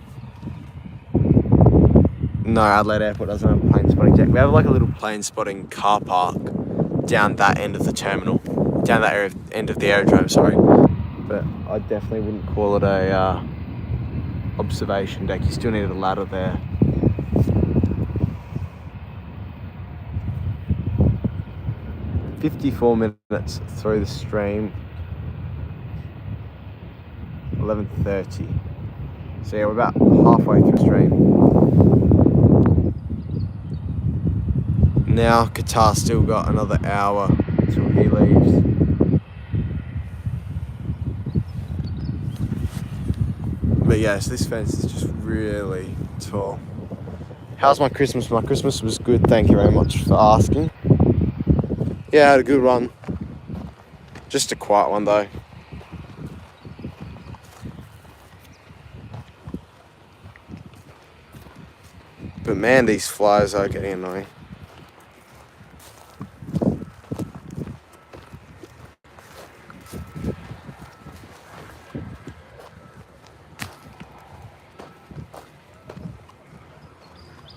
Adelaide Airport doesn't have a plane spotting deck. We have like a little plane spotting car park down that end of the terminal, down that area, end of the aerodrome, sorry. But I definitely wouldn't call it a observation deck. You still need a ladder there. "54 minutes through the stream, 11:30. So yeah, we're about halfway through the stream. Now Qatar's still got another hour until he leaves. But yes, this fence is just really tall. How's my Christmas? My Christmas was good, thank you very much for asking. Yeah, I had a good one. Just a quiet one though. But man, these flies are getting annoying.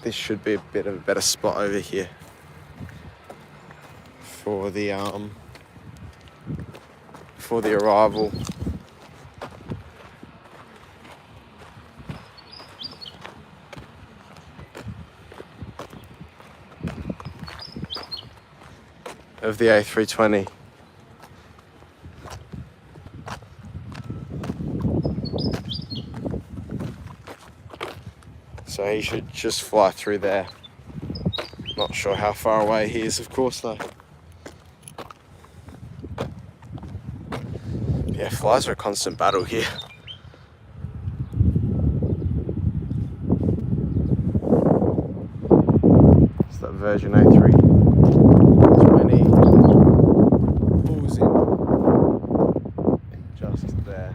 This should be a bit of a better spot over here for the arrival. Of the A320. So he should just fly through there. Not sure how far away he is, of course, though. Yeah, flies are a constant battle here. It's that Virgin A320 pulls in just there.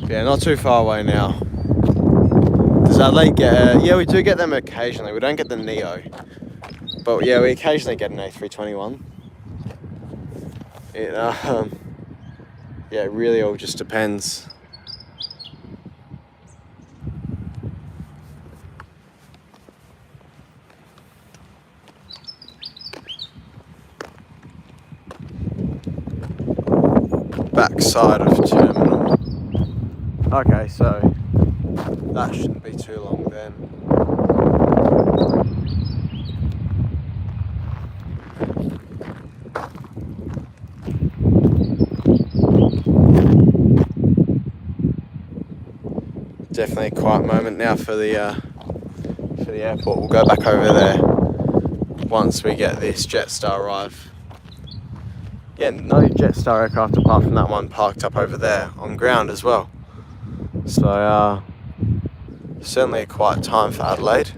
Yeah, not too far away now. Does Adelaide get... yeah, we do get them occasionally. We don't get the Neo. But yeah, we occasionally get an A321. Yeah, it really all just depends. Backside of terminal. Okay, so that shouldn't be too long then. Definitely a quiet moment now for the airport. We'll go back over there once we get this Jetstar arrive. Yeah, no Jetstar aircraft apart from that one parked up over there on ground as well. So certainly a quiet time for Adelaide.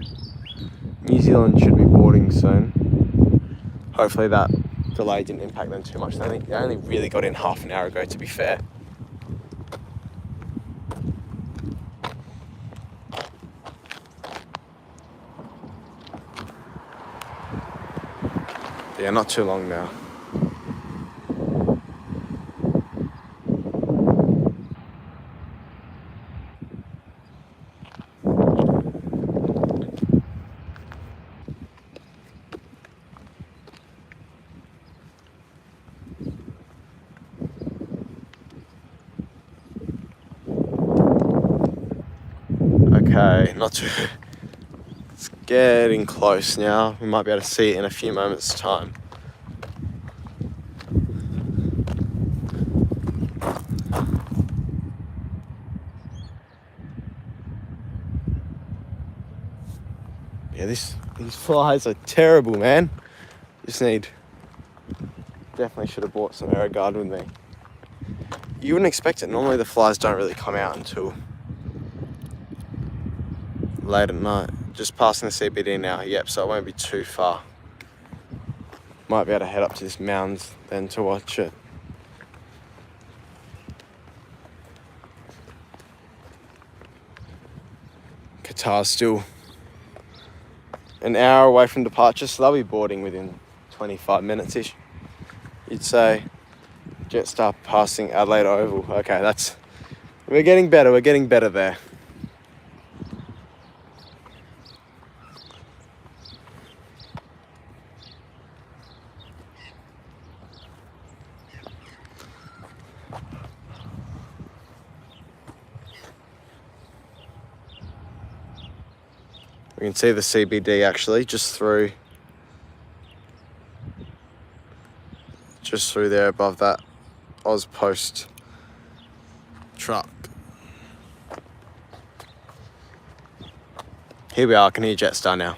New Zealand should be boarding soon. Hopefully that delay didn't impact them too much. They only really got in half an hour ago, to be fair. Yeah, not too long now. Okay, not too... It's getting close now. We might be able to see it in a few moments' time. Yeah, these flies are terrible, man. Definitely should have bought some air guard with me. You wouldn't expect it. Normally the flies don't really come out until late at night. Just passing the CBD now. Yep, so it won't be too far. Might be able to head up to this mounds then to watch it. Qatar's still an hour away from departure, so they'll be boarding within 25 minutes-ish. You'd say Jetstar passing Adelaide Oval. Okay, we're getting better there. We can see the CBD actually just through there above that Ozpost truck. Here we are, I can hear Jetstar now.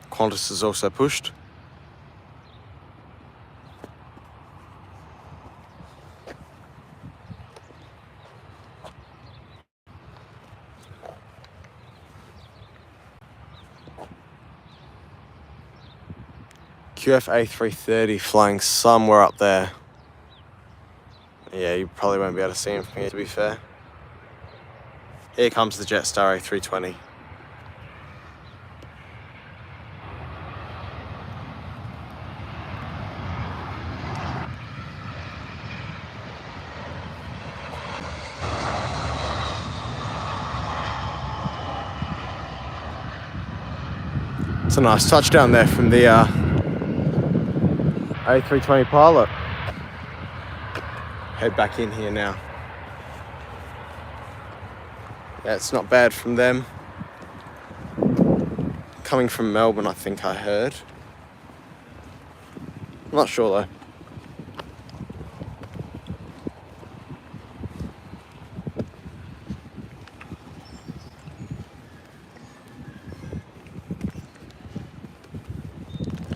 Qantas is also pushed. QF A330 flying somewhere up there. Yeah, you probably won't be able to see him from here, to be fair. Here comes the Jetstar A320. It's a nice touchdown there from the A320 pilot. Head back in here now. Yeah, it's not bad from them. Coming from Melbourne, I think I heard. I'm not sure though.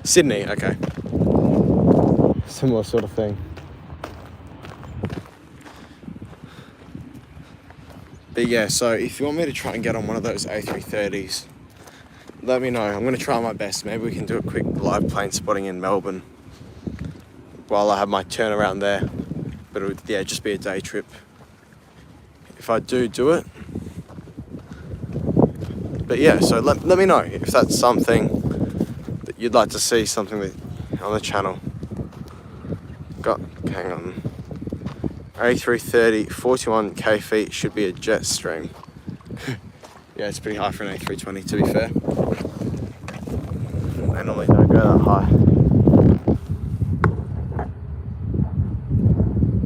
Sydney, okay. Similar sort of thing. But yeah, so if you want me to try and get on one of those A330s, let me know. I'm going to try my best. Maybe we can do a quick live plane spotting in Melbourne. while I have my turnaround there. But it would, yeah, just be a day trip if I do it. But yeah, so let me know if that's something that you'd like to see, something that on the channel. Hang on. A330, 41k feet, should be a jet stream. Yeah, it's pretty high for an A320 to be fair. They normally don't go that high.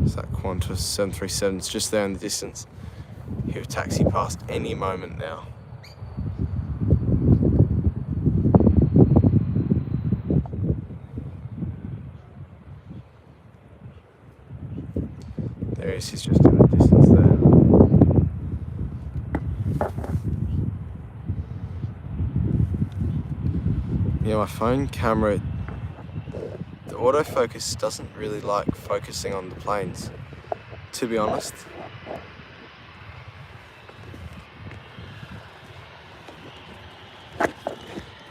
It's that Qantas 737, it's just there in the distance. He'll taxi past any moment now. There he is, he's just in the distance there. Yeah, my phone camera, the autofocus doesn't really like focusing on the planes, to be honest.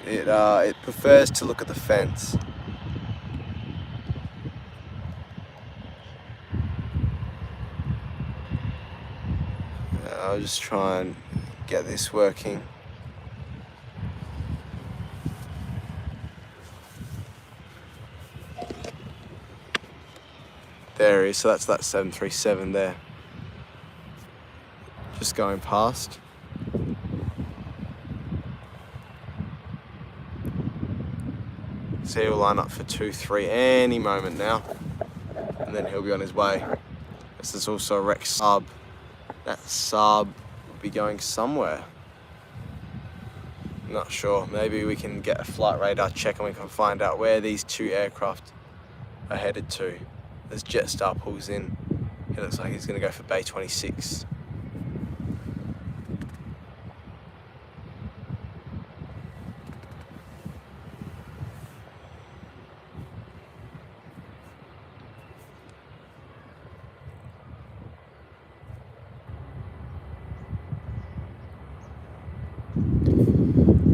It prefers to look at the fence. I'll just try and get this working. There he is, so that's that 737 there. Just going past. So he'll line up for 2-3 any moment now. And then he'll be on his way. This is also a Rex sub. That sub will be going somewhere. Not sure, maybe we can get a flight radar check and we can find out where these two aircraft are headed to. As Jetstar pulls in, it looks like he's going to go for Bay 26.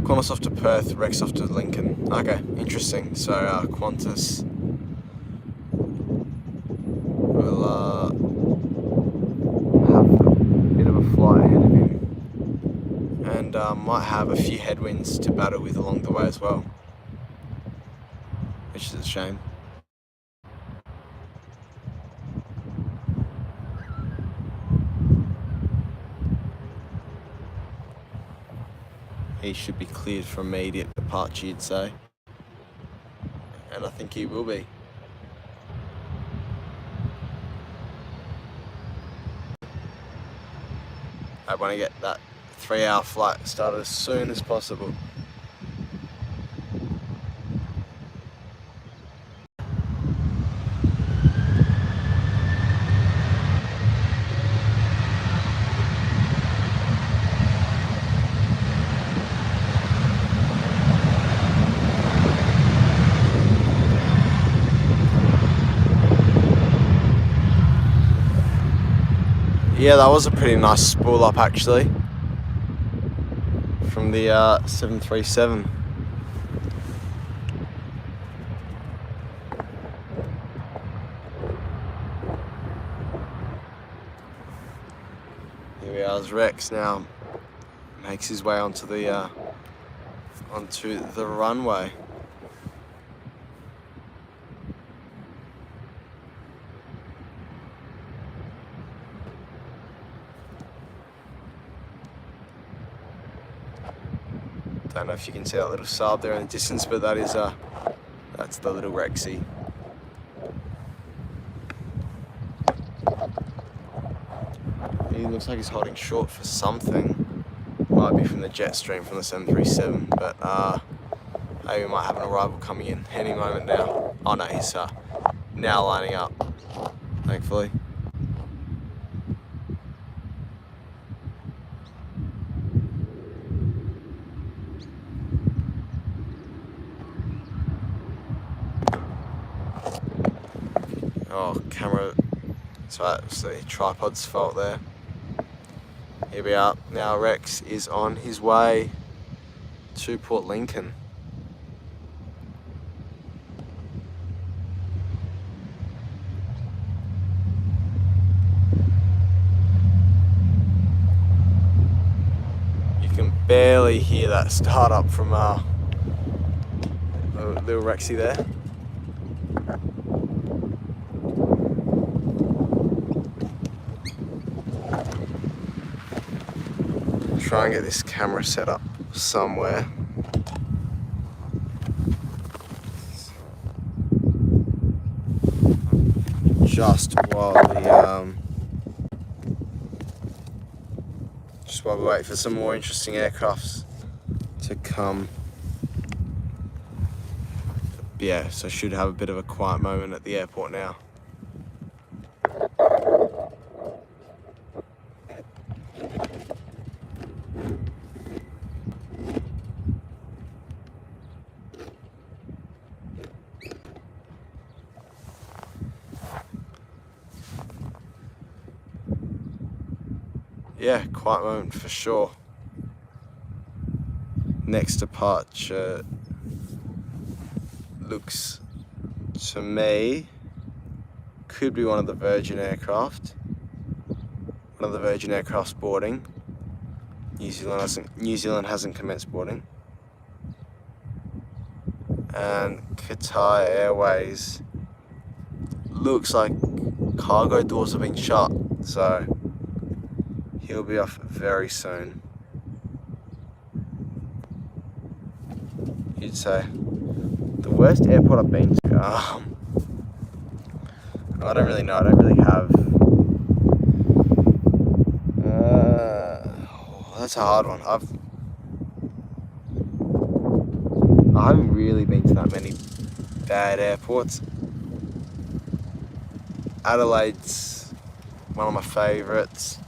Qantas off to Perth, Rex off to Lincoln. Okay, interesting. So Qantas will have a bit of a flight ahead of him, and might have a few headwinds to battle with along the way as well, which is a shame. He should be cleared for immediate departure, you'd say. And I think he will be. I want to get that 3-hour flight started as soon as possible. Yeah, that was a pretty nice spool up actually from the 737. Here we are as Rex now makes his way onto the runway. Don't know if you can see that little Saab there in the distance, but that is that's the little Rexy. He looks like he's holding short for something. Might be from the jet stream from the 737, but maybe we might have an arrival coming in any moment now. Oh no, he's now lining up, thankfully. Oh, camera, so that's the tripod's fault there. Here we are, now Rex is on his way to Port Lincoln. barely hear that startup from little Rexy there. Try and get this camera set up somewhere. Just while we wait for some more interesting aircrafts to come. Yeah, so I should have a bit of a quiet moment at the airport now. Yeah, quiet moment for sure. Next departure looks to me could be one of the Virgin aircraft. One of the Virgin aircraft's boarding. New Zealand hasn't commenced boarding. And Qatar Airways looks like cargo doors have been shut, so he'll be off very soon. You'd say the worst airport I've been to. I don't really know. I don't really have. That's a hard one. I haven't really been to that many bad airports. Adelaide's one of my favourites.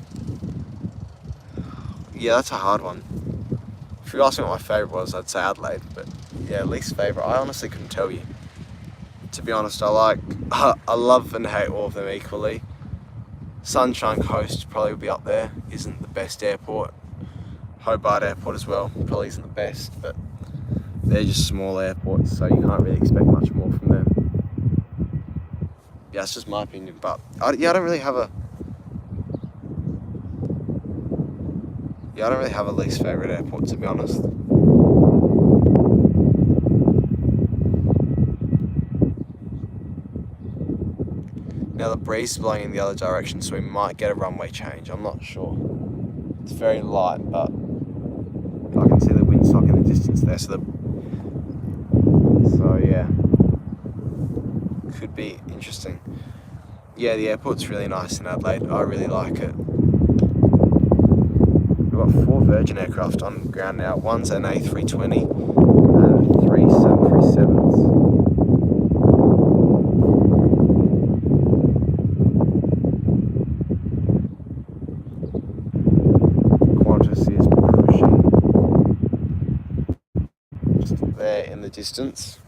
Yeah, that's a hard one. If you ask me what my favourite was, I'd say Adelaide, but yeah, least favourite, I honestly couldn't tell you. To be honest, I love and hate all of them equally. Sunshine Coast probably would be up there, isn't the best airport. Hobart Airport as well, probably isn't the best, but they're just small airports, so you can't really expect much more from them. Yeah, that's just my opinion, but I don't really have a least favourite airport, to be honest. Now the breeze is blowing in the other direction, so we might get a runway change. I'm not sure. It's very light, but I can see the windsock in the distance there. So yeah, could be interesting. Yeah, the airport's really nice in Adelaide. I really like it. We've got 4 Virgin aircraft on ground now. One's an A320 and 3 737s. There in the distance,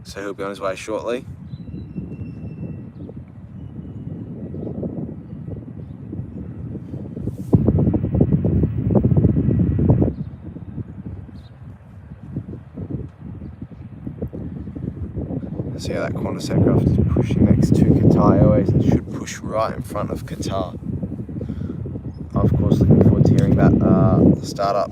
so he'll be on his way shortly. See how that Qantas aircraft is pushing next to Qatar Airways. It should push right in front of Qatar. I'm of course looking forward to hearing that startup.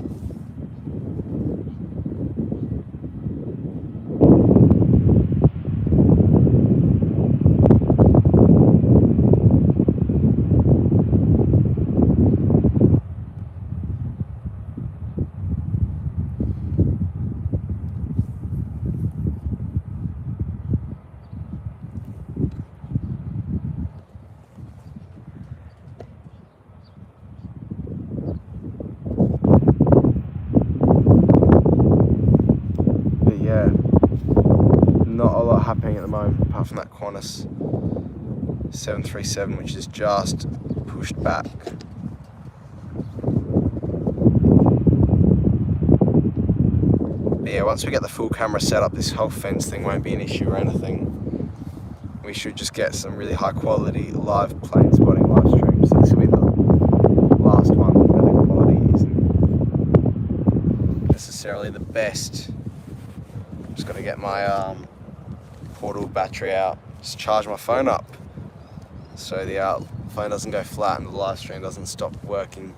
Not a lot happening at the moment apart from that Qantas 737, which is just pushed back. But yeah, once we get the full camera set up, this whole fence thing won't be an issue or anything. We should just get some really high quality live Planespotting live streams. So this will be the last one where the quality isn't necessarily the best. Just got to get my portable battery out, just charge my phone up so the phone doesn't go flat and the live stream doesn't stop working.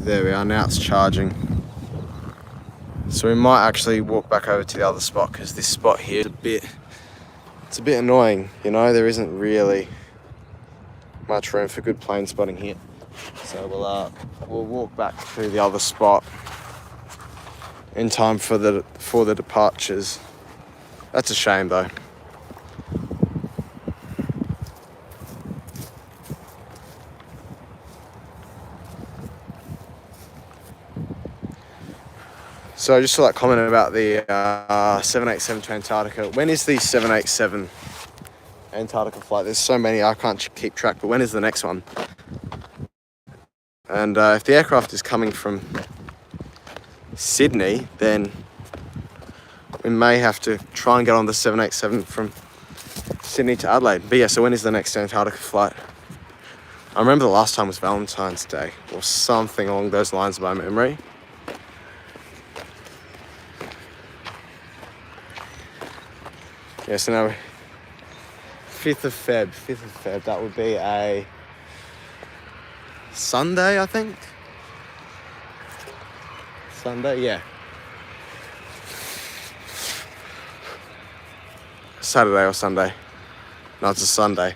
There we are, now it's charging. So we might actually walk back over to the other spot because this spot here is it's a bit annoying, you know, there isn't really much room for good plane spotting here. So we'll walk back to the other spot in time for the departures. That's a shame though. So I just saw that comment about the 787 to Antarctica. When is the 787 Antarctica flight? There's so many I can't keep track, but when is the next one? And if the aircraft is coming from Sydney, then we may have to try and get on the 787 from Sydney to Adelaide. But yeah, so when is the next Antarctica flight? I remember the last time was Valentine's Day or something along those lines by memory. Yeah, so now 5th of Feb, that would be a Sunday, I think. Sunday, yeah. Saturday or Sunday. No, it's a Sunday.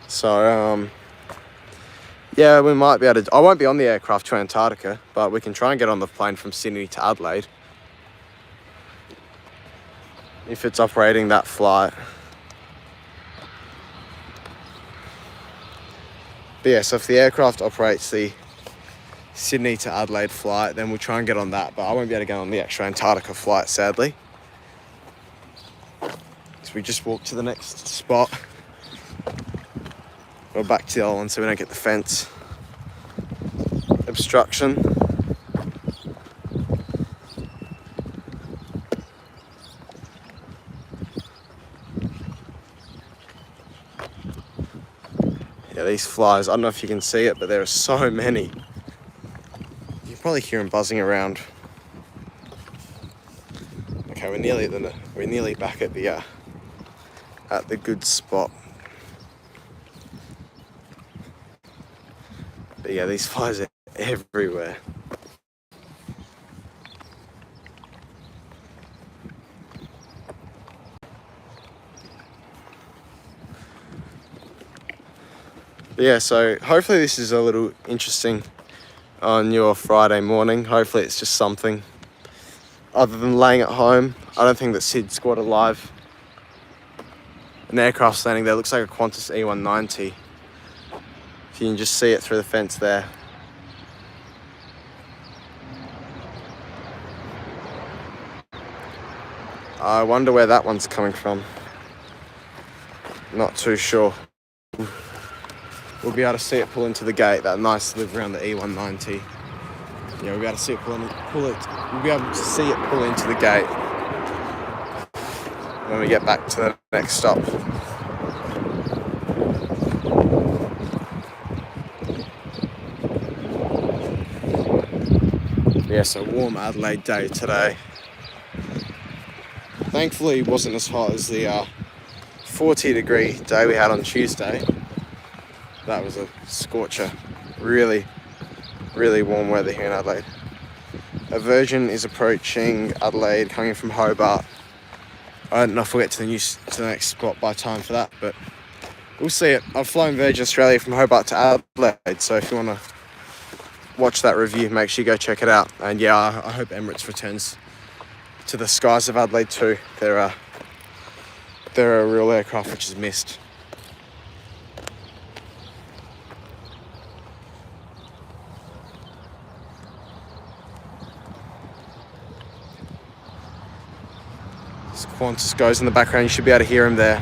So, yeah, we might be able to... I won't be on the aircraft to Antarctica, but we can try and get on the plane from Sydney to Adelaide. If it's operating that flight. But yeah, so if the aircraft operates the Sydney to Adelaide flight, then we'll try and get on that, but I won't be able to get on the actual Antarctica flight, sadly. So we just walk to the next spot. Go back to the other one so we don't get the fence obstruction. Yeah, these flies, I don't know if you can see it, but there are so many. You can probably hear them buzzing around. Okay, we're nearly back at the good spot. But yeah, these flies are everywhere. But yeah, so hopefully this is a little interesting on your Friday morning. Hopefully it's just something other than laying at home. I don't think that Sid squatted live. An aircraft standing there, looks like a Qantas E190. If you can just see it through the fence there. I wonder where that one's coming from. Not too sure. We'll be able to see it pull into the gate, that nice live around the E190. Yeah, we'll be able to see it we'll be able to see it pull into the gate when we get back to the next stop. Yeah, so warm Adelaide day today. Thankfully it wasn't as hot as the 40-degree day we had on Tuesday. That was a scorcher. Really, really warm weather here in Adelaide. A Virgin is approaching Adelaide coming from Hobart. I don't know if we'll get to the next spot by time for that, but we'll see it. I've flown Virgin Australia from Hobart to Adelaide, so if you want to watch that review, make sure you go check it out. And yeah, I hope Emirates returns to the skies of Adelaide too. They're a real aircraft which is missed. As Qantas goes in the background, you should be able to hear him there.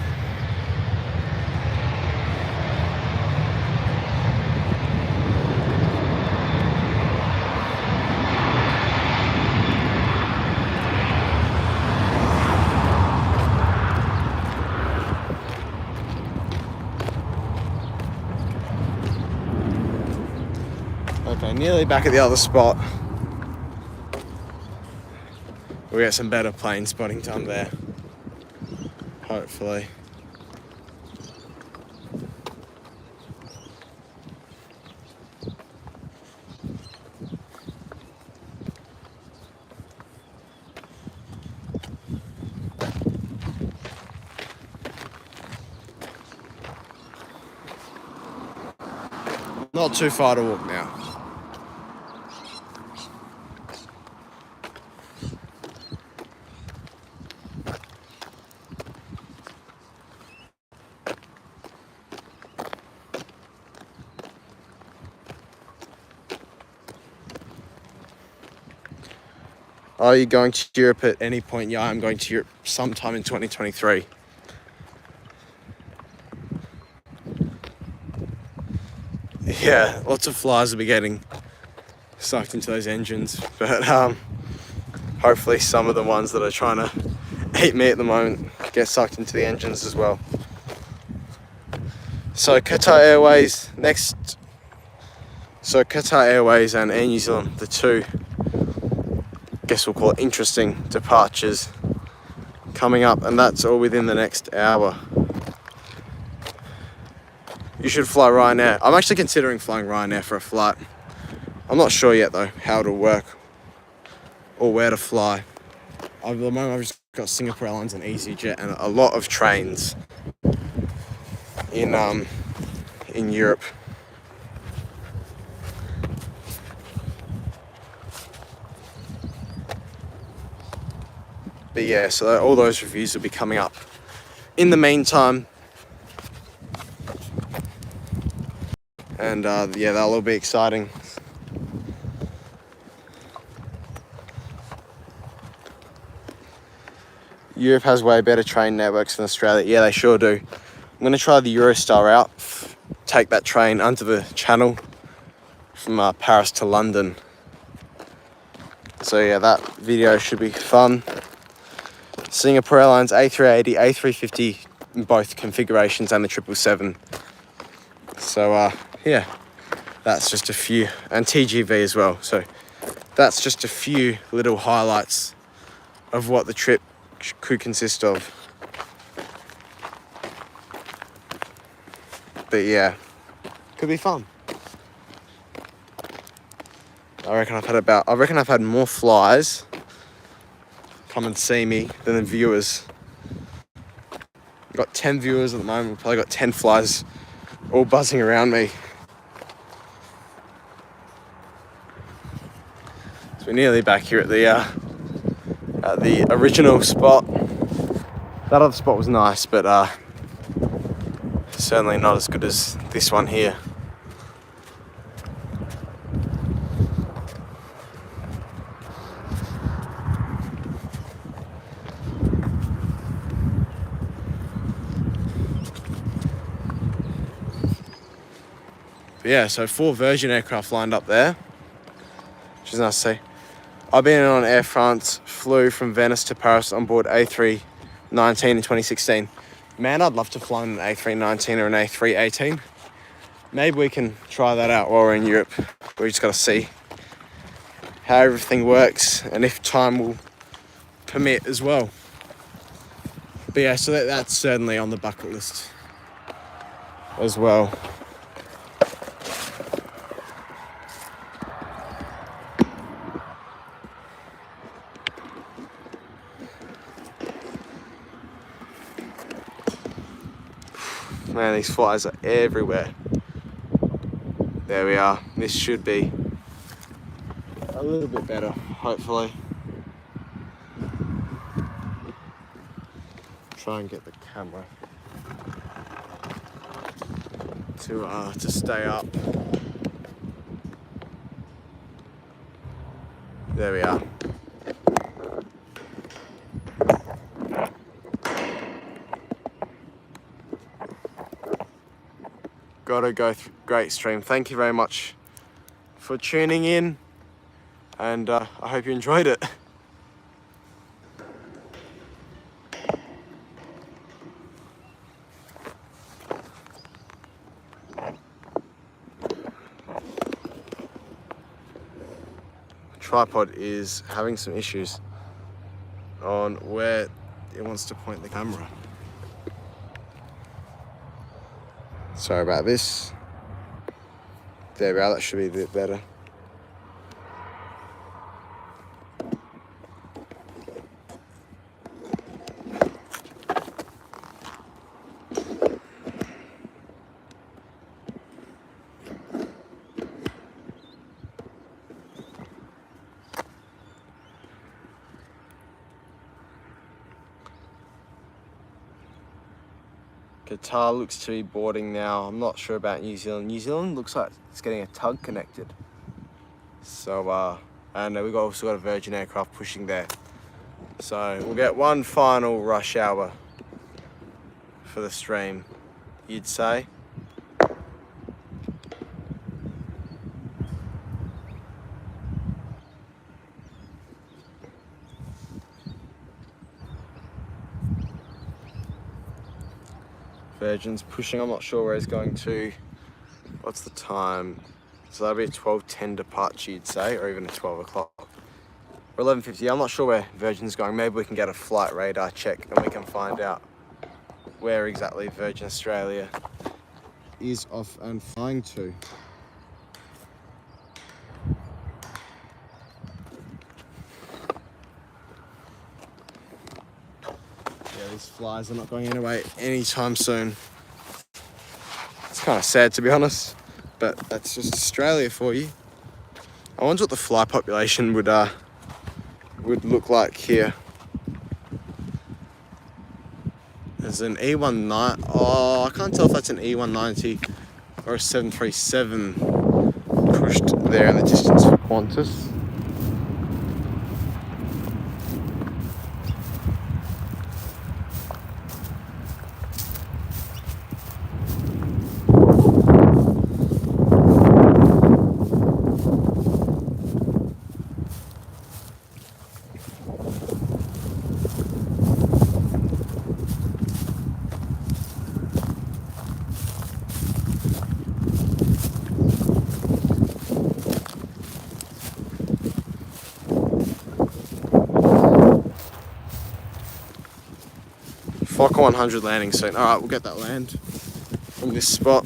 Okay, nearly back at the other spot. We'll get some better plane spotting done there, hopefully. Not too far to walk now. Are you going to Europe at any point? Yeah, I'm going to Europe sometime in 2023. Yeah, lots of flies will be getting sucked into those engines, but hopefully some of the ones that are trying to eat me at the moment get sucked into the engines as well. So Qatar Airways next. So Qatar Airways and Air New Zealand, the two, I guess we'll call it interesting departures coming up, and that's all within the next hour. You should fly Ryanair. I'm actually considering flying Ryanair for a flight. I'm not sure yet though how it'll work or where to fly. At the moment I've just got Singapore Airlines and EasyJet and a lot of trains in Europe. But yeah, so all those reviews will be coming up. In the meantime, and yeah, that'll all be exciting. Europe has way better train networks than Australia. Yeah, they sure do. I'm going to try the Eurostar out, take that train under the channel from Paris to London. So yeah, that video should be fun. Singapore Airlines A380, A350 in both configurations and the 777. So yeah, that's just a few, and TGV as well. So that's just a few little highlights of what the trip could consist of. But yeah, could be fun. I reckon I've had more flies come and see me than the viewers. I've got 10 viewers at the moment. We've probably got 10 flies all buzzing around me. So we're nearly back here at the original spot. That other spot was nice, but certainly not as good as this one here. But yeah, so 4 Virgin aircraft lined up there, which is nice to see. I've been on Air France, flew from Venice to Paris on board A319 in 2016. Man, I'd love to fly an A319 or an A318. Maybe we can try that out while we're in Europe. We just got to see how everything works and if time will permit as well. But yeah, so that's certainly on the bucket list as well. Man, these flies are everywhere. There we are. This should be a little bit better, hopefully. Try and get the camera to stay up. There we are. Gotta go. Great stream. Thank you very much for tuning in, and I hope you enjoyed it. Tripod is having some issues on where it wants to point the camera. Sorry about this. There we are, that should be a bit better. Qatar looks to be boarding now. I'm not sure about New Zealand. New Zealand looks like it's getting a tug connected. So, and we've also got a Virgin aircraft pushing there. So we'll get one final rush hour for the stream, you'd say. Virgin's pushing, I'm not sure where he's going to. What's the time? So that'll be a 12:10 departure, you'd say, or even a 12 o'clock. Or 11:50, I'm not sure where Virgin's going. Maybe we can get a flight radar check and we can find out where exactly Virgin Australia is off and flying to. These flies are not going anyway anytime soon. It's kind of sad, to be honest, but that's just Australia for you. I wonder what the fly population would look like here. There's an E19. Oh, I can't tell if that's an E190 or a 737 pushed there in the distance for Qantas. Fokker 100 landing soon. Alright, we'll get that land from this spot.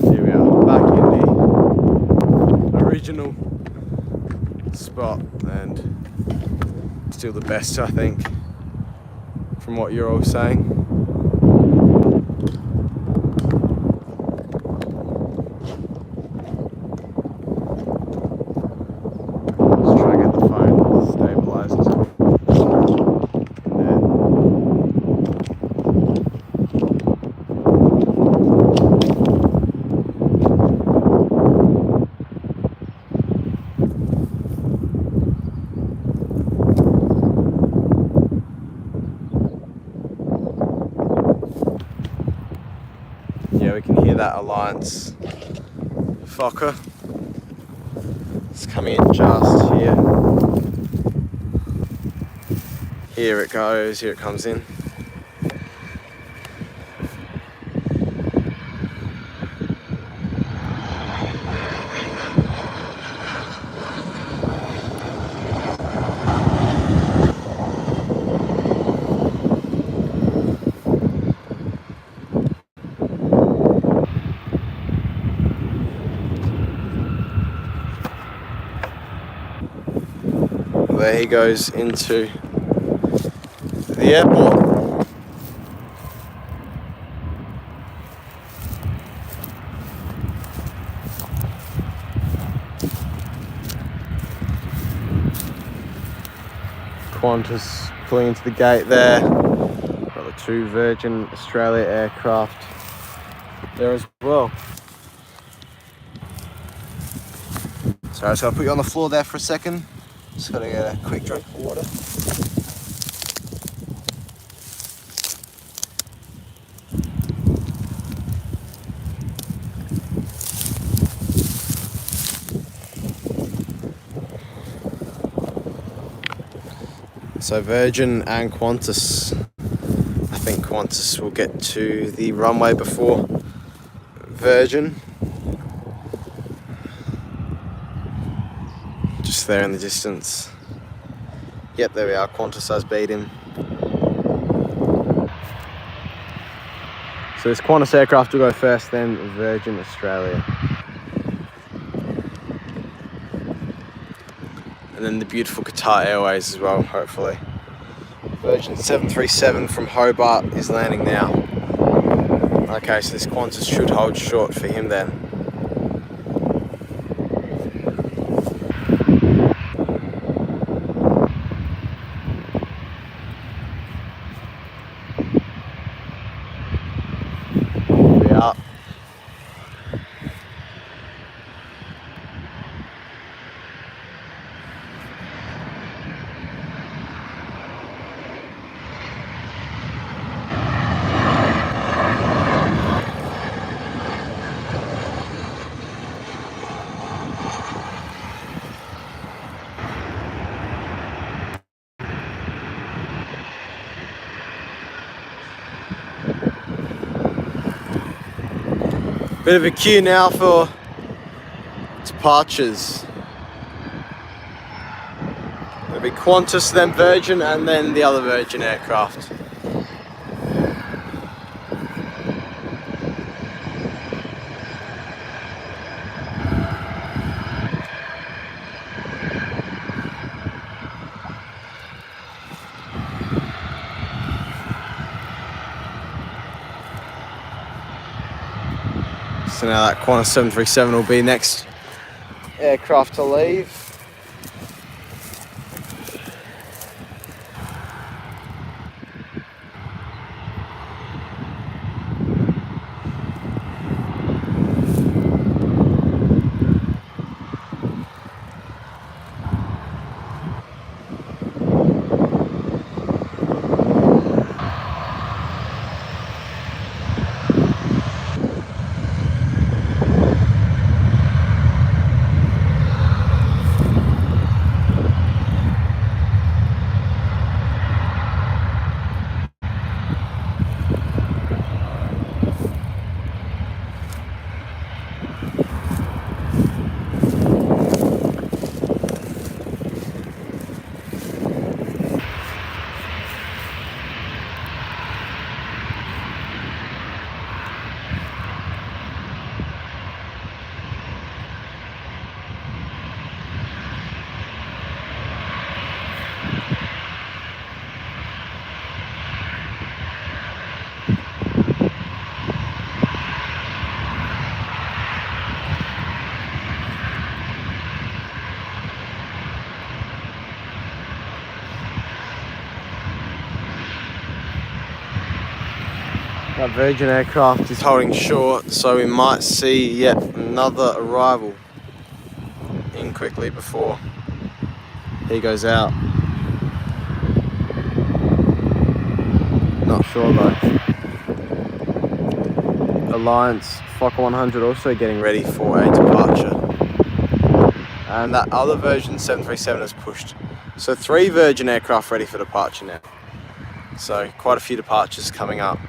Here we are, back in the original spot, and still the best, I think, from what you're all saying. We can hear that Alliance Fokker. It's coming in just here. Here it goes, here it comes in. There he goes into the airport. Qantas pulling into the gate there. Got the two Virgin Australia aircraft there as well. Sorry, so I'll put you on the floor there for a second. Just gotta get a quick drink of water. So Virgin and Qantas. I think Qantas will get to the runway before Virgin. Just there in the distance. Yep, there we are. Qantas has beat him. So this Qantas aircraft will go first, then Virgin Australia. And then the beautiful Qatar Airways as well, hopefully. Virgin 737 from Hobart is landing now. Okay, so this Qantas should hold short for him then. Here we are. Bit of a queue now for departures. It'll be Qantas, then Virgin, and then the other Virgin aircraft. So now that Qantas 737 will be next aircraft to leave. That Virgin aircraft is holding short, so we might see yet another arrival in quickly before he goes out. Not sure though. Alliance Fokker 100 also getting ready for a departure. And that other Virgin 737 is pushed. So 3 Virgin aircraft ready for departure now. So quite a few departures coming up.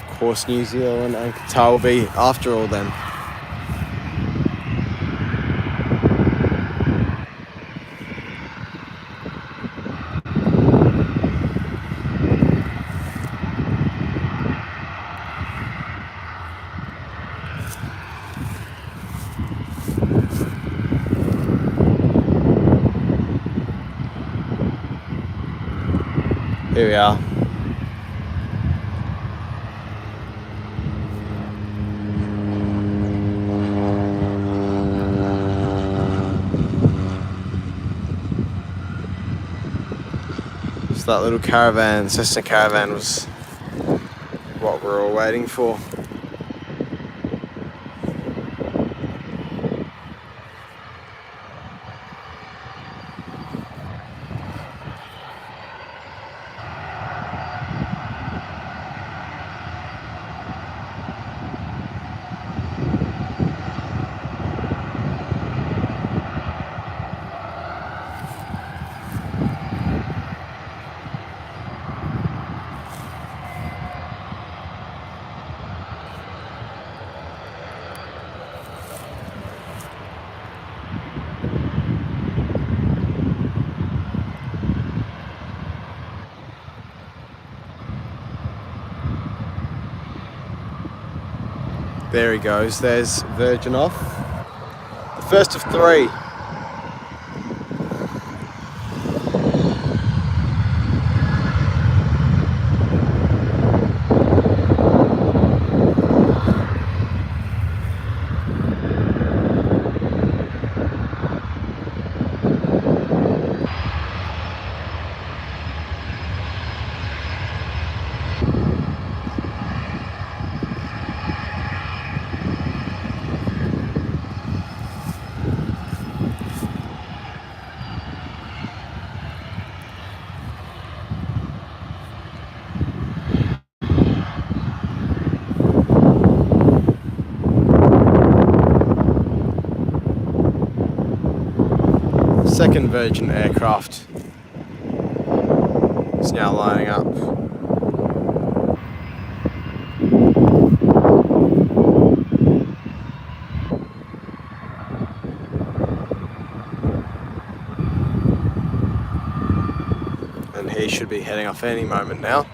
Of course, New Zealand and Qatar will be after all then. Here we are. Just that little caravan, Cessna caravan, was what we're all waiting for. There he goes, there's Virgin off. The First of three. Second Virgin aircraft is now lining up. And he should be heading off any moment now.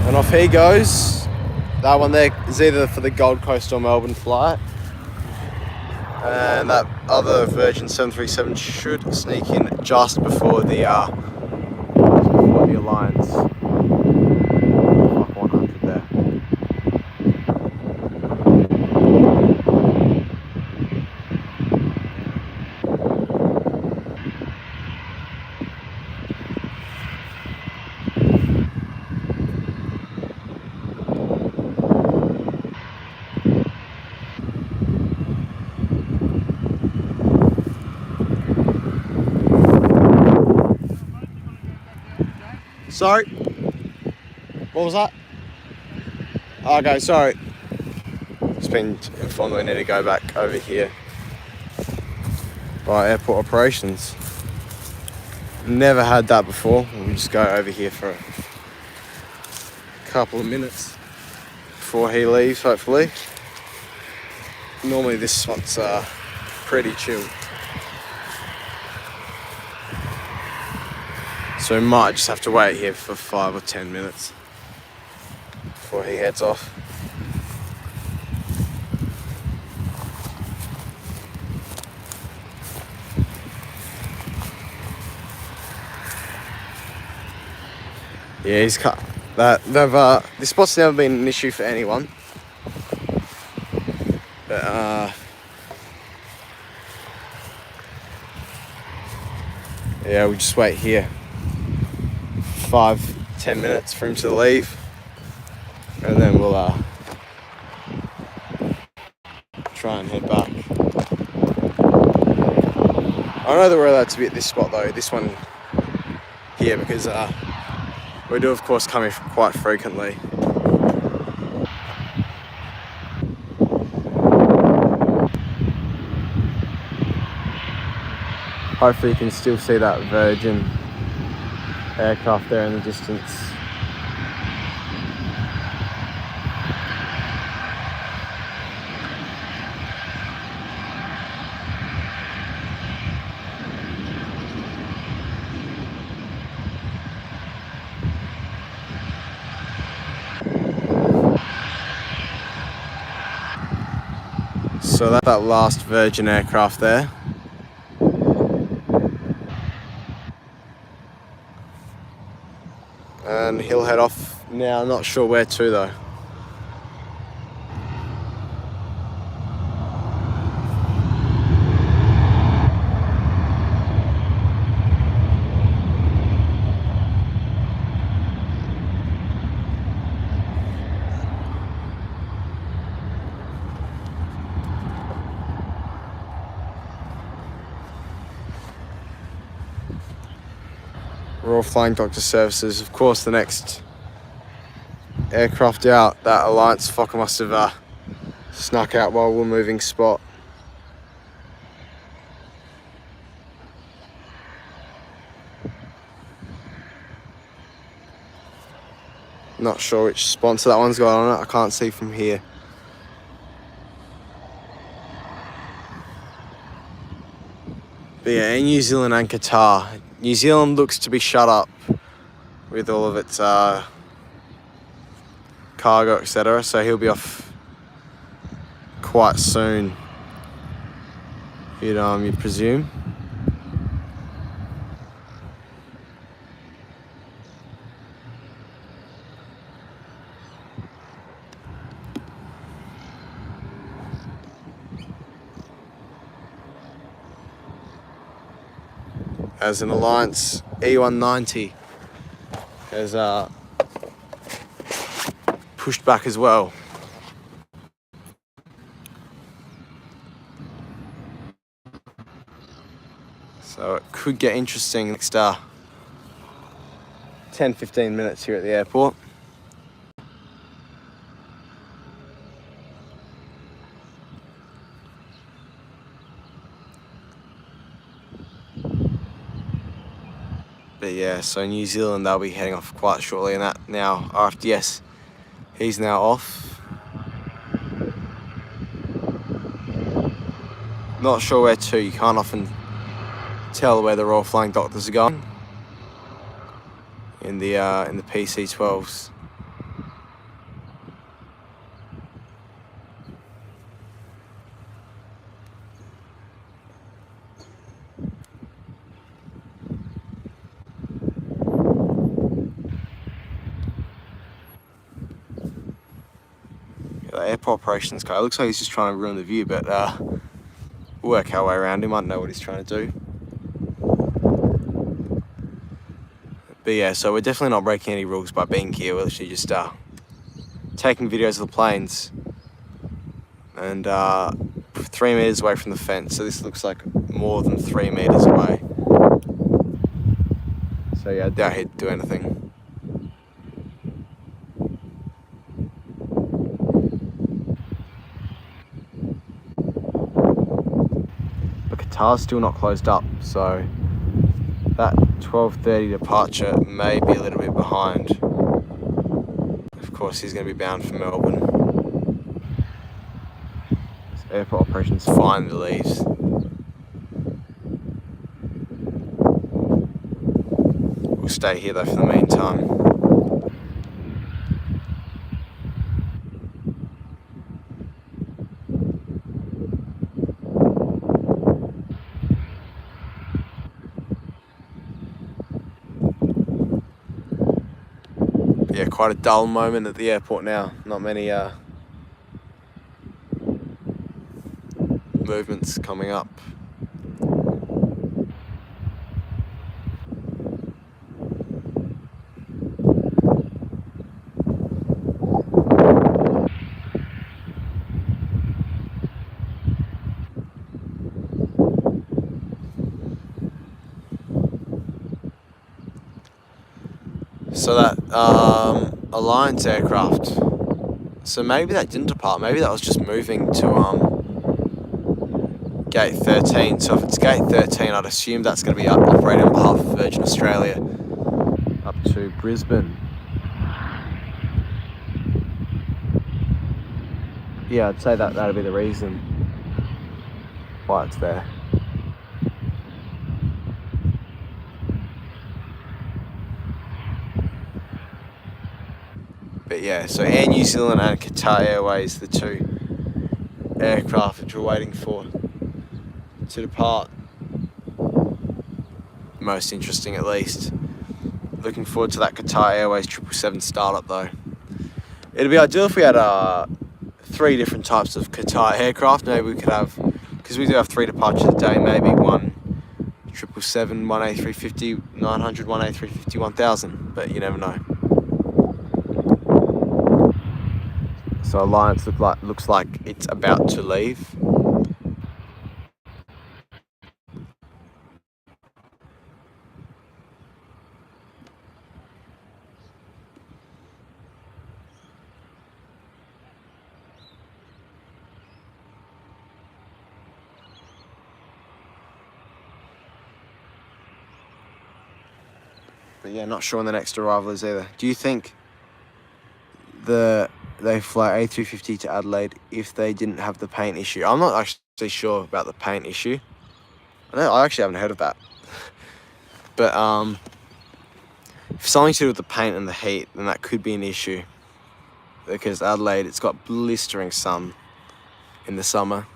And off he goes. That one there is either for the Gold Coast or Melbourne flight. And that other Virgin 737 should sneak in just before the Alliance 100 there. Sorry. What was that? Okay, sorry. Just been informed we need to go back over here by airport operations. Never had that before. We just go over here for a couple of minutes before he leaves, hopefully. Normally this spot's pretty chill. So we might just have to wait here for 5 or 10 minutes before he heads off. Yeah, he's cut. This spot's never been an issue for anyone. But yeah, we'll just wait here. 5-10 minutes for him to leave, and then we'll try and head back. I know that we're allowed to be at this spot though, this one here, because we do of course come here quite frequently. Hopefully you can still see that Virgin aircraft there in the distance. So that's that last Virgin aircraft there. And he'll head off now, not sure where to though. We're all flying doctor services. Of course, the next aircraft out, that Alliance fucker must have snuck out while we're moving spot. Not sure which sponsor that one's got on it. I can't see from here. But yeah, in New Zealand and Qatar. New Zealand looks to be shut up with all of its cargo, etc. So he'll be off quite soon, you'd presume. As an Alliance E190 has pushed back as well. So it could get interesting next 10-15 minutes here at the airport. But yeah, so New Zealand, they'll be heading off quite shortly, and that now, RFDS, he's now off. Not sure where to, you can't often tell where the Royal Flying Doctors are going in the PC-12s. The airport operations guy, looks like he's just trying to ruin the view, but we'll work our way around him. I don't know what he's trying to do. But yeah, so we're definitely not breaking any rules by being here. We're literally just taking videos of the planes and 3 meters away from the fence. So this looks like more than 3 meters away. So yeah, I doubt he'd do anything. Qatar's still not closed up, so that 12:30 departure may be a little bit behind. Of course, he's going to be bound for Melbourne. This airport operations finally leaves. We'll stay here though for the meantime. Yeah, quite a dull moment at the airport now. Not many movements coming up. So that Alliance aircraft, so maybe that didn't depart, maybe that was just moving to gate 13. So if it's gate 13, I'd assume that's going to be operating on behalf of Virgin Australia up to Brisbane. Yeah, I'd say that'd be the reason why it's there. But yeah, so Air New Zealand and Qatar Airways, the two aircraft which we're waiting for to depart. Most interesting, at least. Looking forward to that Qatar Airways 777 startup though. It'd be ideal if we had 3 different types of Qatar aircraft. Maybe we could have, because we do have 3 departures a day, maybe one 777, one A350, 900, one A350, 1000, but you never know. So Alliance looks like it's about to leave. But yeah, not sure when the next arrival is either. Do you think they fly A350 to Adelaide if they didn't have the paint issue? I'm not actually sure about the paint issue. I actually haven't heard of that. But if something to do with the paint and the heat, then that could be an issue. Because Adelaide, it's got blistering sun in the summer.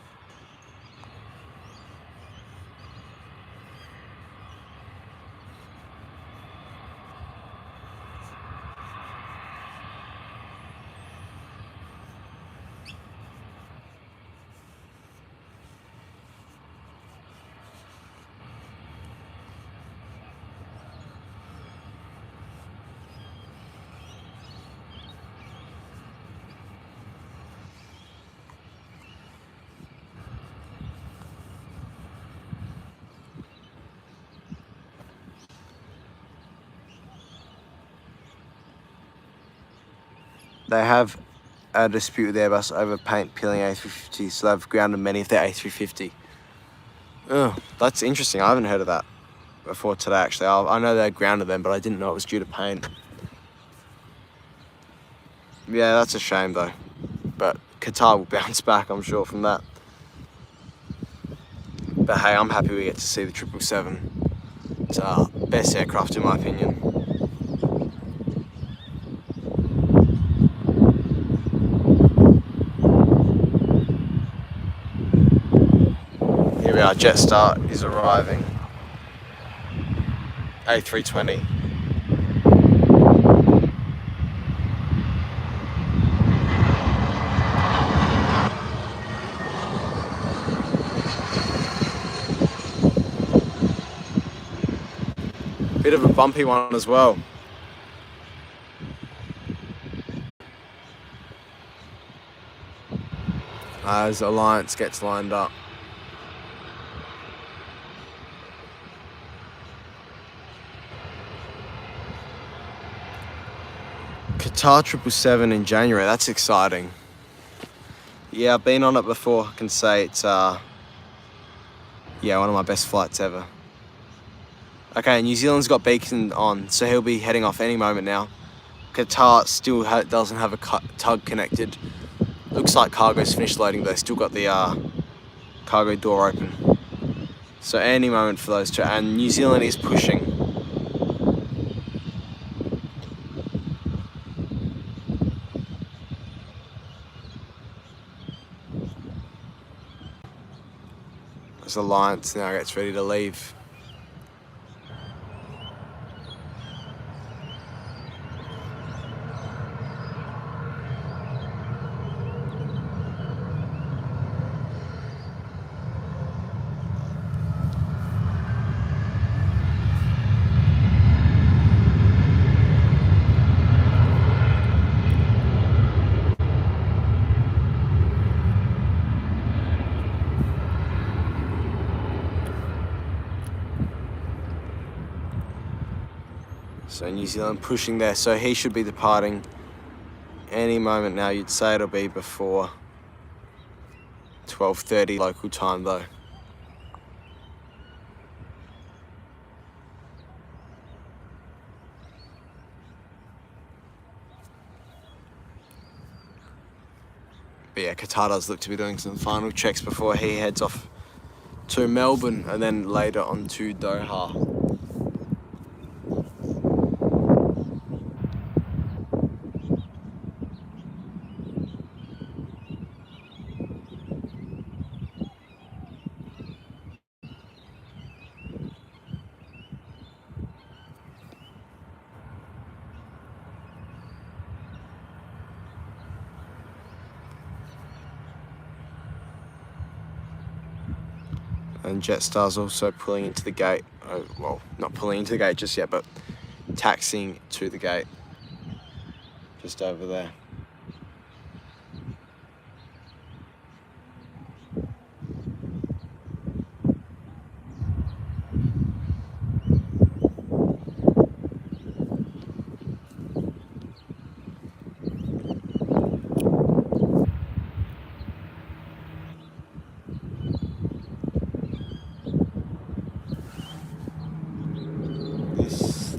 They have a dispute with Airbus over paint peeling A350, so they've grounded many of their A350. Oh, that's interesting. I haven't heard of that before today, actually. I know they grounded them, but I didn't know it was due to paint. Yeah, that's a shame, though. But Qatar will bounce back, I'm sure, from that. But hey, I'm happy we get to see the 777. It's our best aircraft, in my opinion. Here we are, Jetstar is arriving. A320. Bit of a bumpy one as well. As Alliance gets lined up. Qatar 777 in January, that's exciting. Yeah, I've been on it before. I can say it's one of my best flights ever. Okay, New Zealand's got Beacon on, so he'll be heading off any moment now. Qatar still doesn't have a tug connected. Looks like cargo's finished loading, but they still got the cargo door open. So any moment for those two, and New Zealand is pushing. As Alliance now gets ready to leave. So New Zealand pushing there, so he should be departing any moment now. You'd say it'll be before 12:30 local time though. But yeah, Qatar does look to be doing some final checks before he heads off to Melbourne and then later on to Doha. And Jetstar's also pulling into the gate. Oh, well, not pulling into the gate just yet, but taxiing to the gate. Just over there.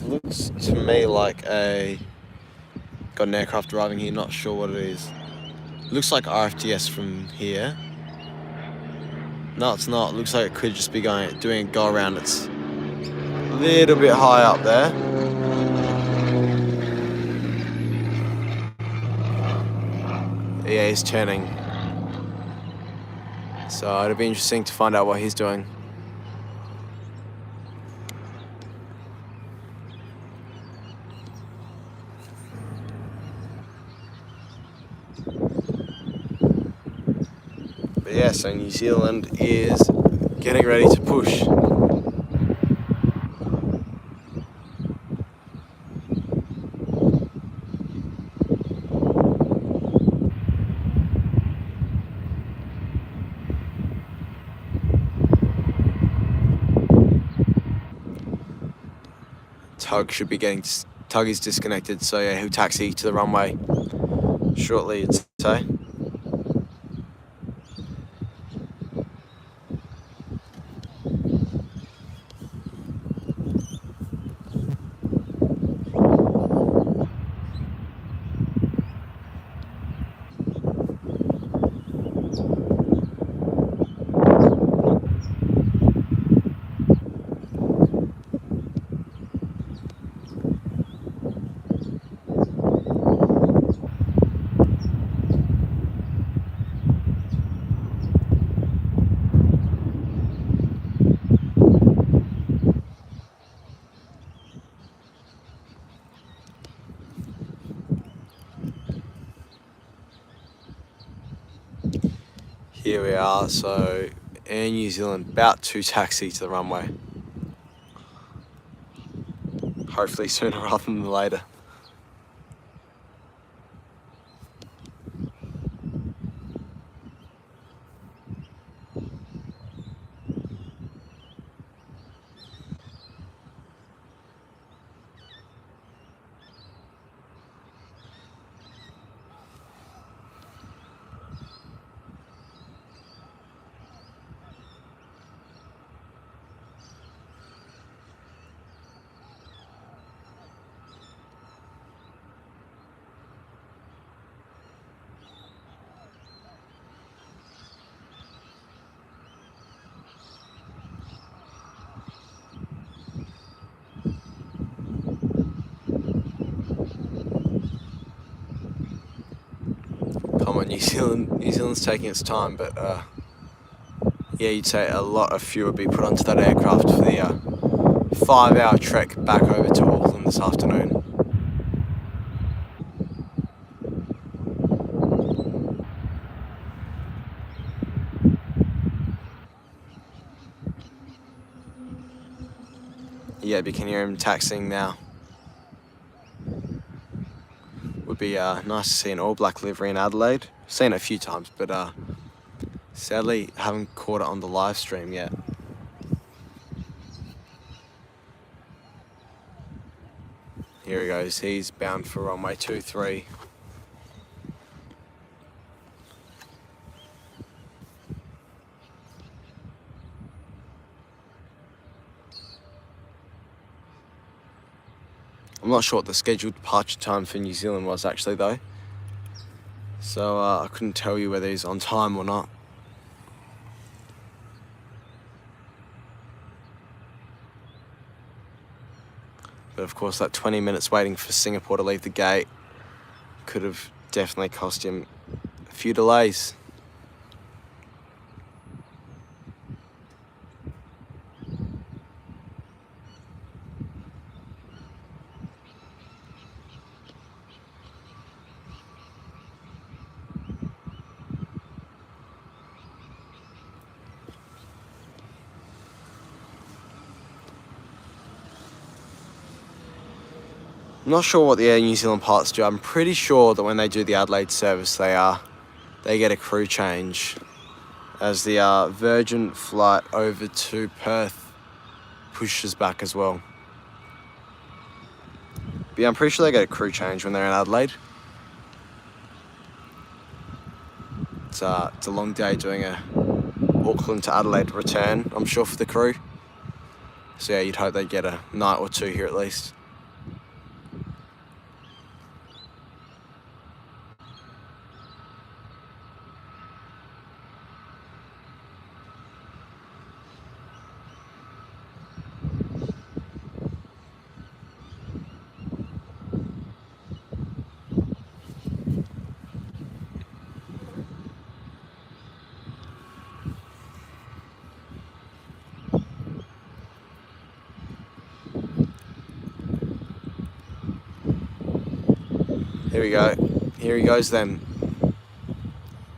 Looks me like got an aircraft arriving here, not sure what it is. Looks like RFDS from here. No, it's not. Looks like it could just be doing a go around. It's a little bit high up there. Yeah, he's turning. So it'll be interesting to find out what he's doing. But yeah, so New Zealand is getting ready to push. Tug is disconnected, so yeah, he'll taxi to the runway shortly, I'd say. Here we are, so Air New Zealand about to taxi to the runway. Hopefully sooner rather than later. Come on, New Zealand. New Zealand's taking its time, but yeah, you'd say a lot of fuel would be put onto that aircraft for the 5-hour trek back over to Auckland this afternoon. Yeah, you can hear him taxiing now. Would be nice to see an all-black livery in Adelaide. Seen it a few times, but sadly haven't caught it on the live stream yet. Here he goes. He's bound for runway 23. I'm not sure what the scheduled departure time for New Zealand was actually though. So I couldn't tell you whether he's on time or not. But of course that 20 minutes waiting for Singapore to leave the gate could have definitely cost him a few delays. I'm not sure what the Air New Zealand pilots do. I'm pretty sure that when they do the Adelaide service, they get a crew change, as the Virgin flight over to Perth pushes back as well. But yeah, I'm pretty sure they get a crew change when they're in Adelaide. It's a long day doing a Auckland to Adelaide return, I'm sure, for the crew. So yeah, you'd hope they get a night or two here at least. Here we go. Here he goes then.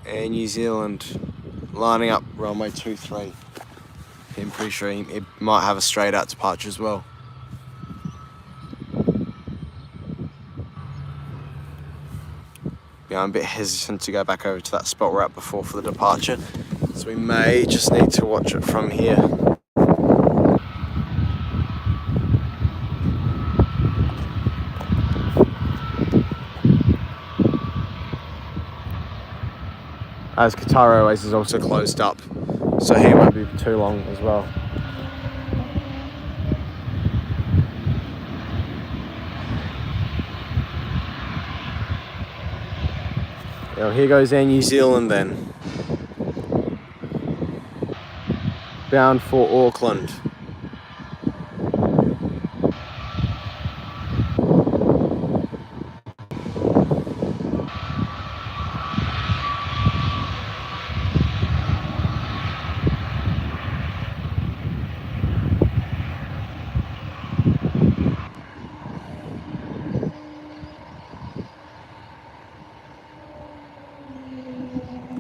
Air New Zealand lining up runway 23. I'm pretty sure he might have a straight out departure as well. Yeah, I'm a bit hesitant to go back over to that spot we're at before for the departure, so we may just need to watch it from here. As Qatar Airways is also closed up, so he won't be too long as well. Well, here goes Air New Zealand then. Bound for Auckland.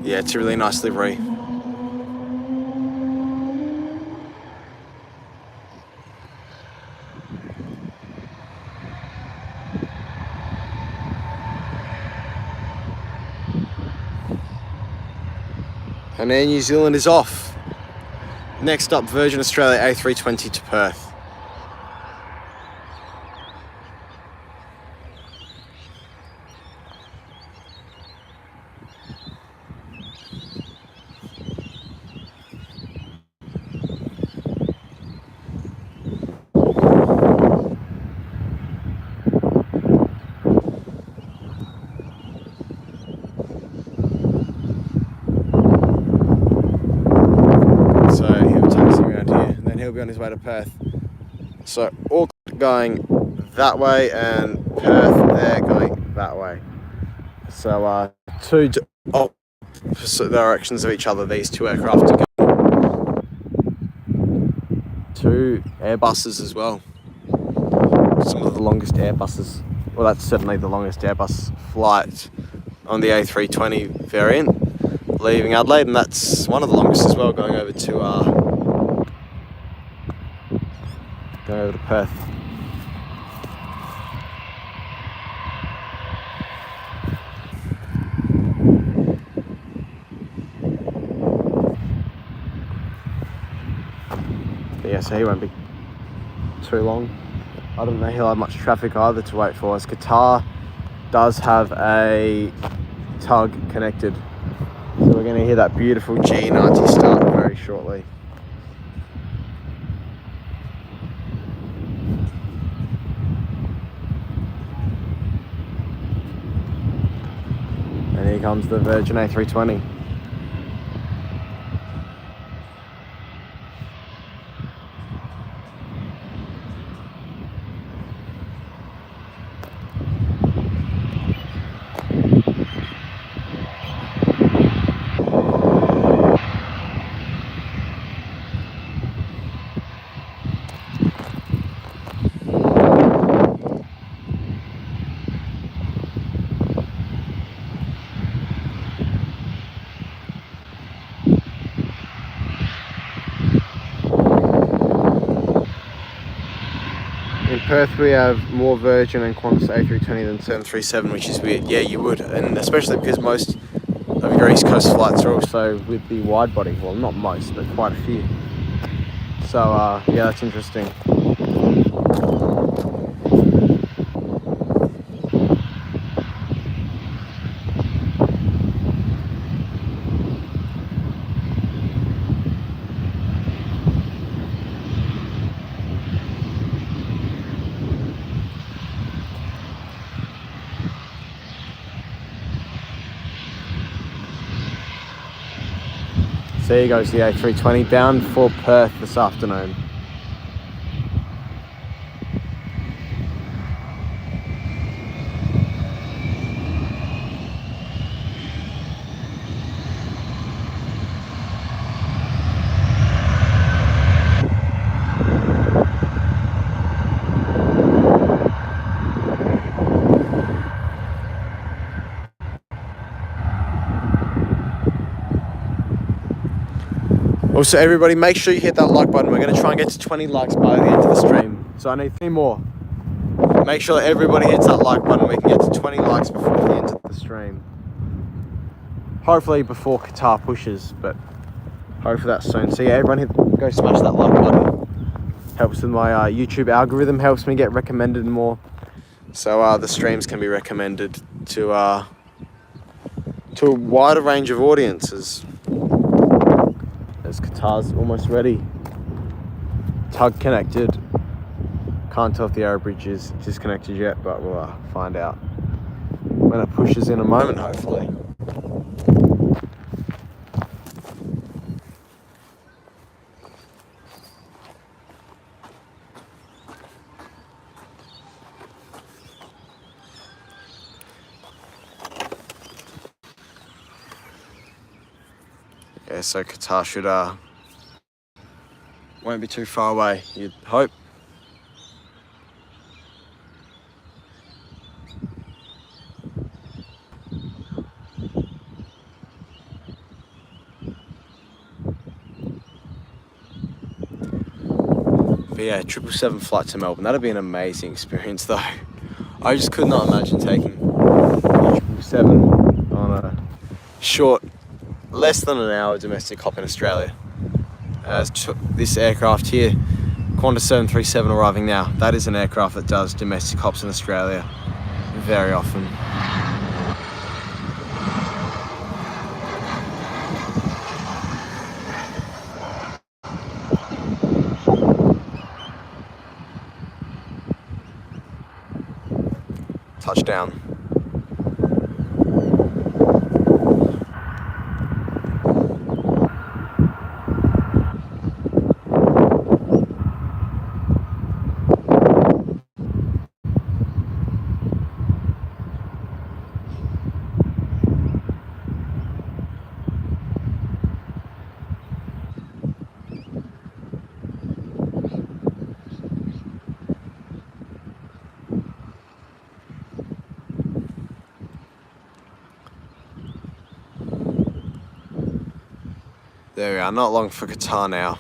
Yeah, it's a really nice livery. And Air New Zealand is off. Next up, Virgin Australia A320 to Perth. He'll be on his way to Perth. So Auckland going that way and Perth they're going that way. So two opposite directions of each other, these two aircraft are going. Two Airbuses as well. Some of the longest Airbuses. Well, that's certainly the longest Airbus flight on the A320 variant, leaving Adelaide, and that's one of the longest as well, going over to Perth. But yeah, so he won't be too long. I don't know he'll have much traffic either to wait for, as Qatar does have a tug connected. So we're going to hear that beautiful G90 start very shortly. And here comes the Virgin A320. In Perth we have more Virgin and Qantas A320 than 737, which is weird. Yeah, you would, and especially because most of your East Coast flights are also with the wide body. Well, not most, but quite a few. So yeah, that's interesting. So there goes the A320 bound for Perth this afternoon. Also, everybody, make sure you hit that like button. We're going to try and get to 20 likes by the end of the stream. So I need 3 more. Make sure everybody hits that like button. We can get to 20 likes before the end of the stream. Hopefully before Qatar pushes, but hopefully that's soon. So yeah, everyone go smash that like button. Helps with my YouTube algorithm, helps me get recommended more. So the streams can be recommended to a wider range of audiences. As Qatar's almost ready. Tug connected. Can't tell if the aero bridge is disconnected yet, but we'll find out when it pushes in a moment, hopefully. Yeah, so Qatar should won't be too far away, you'd hope. But yeah, 777 flight to Melbourne. That'd be an amazing experience though. I just could not imagine taking 777 on a short, less than an hour domestic hop in Australia. This aircraft here, Qantas 737 arriving now. That is an aircraft that does domestic hops in Australia very often. Touchdown. There we are, not long for Qatar now.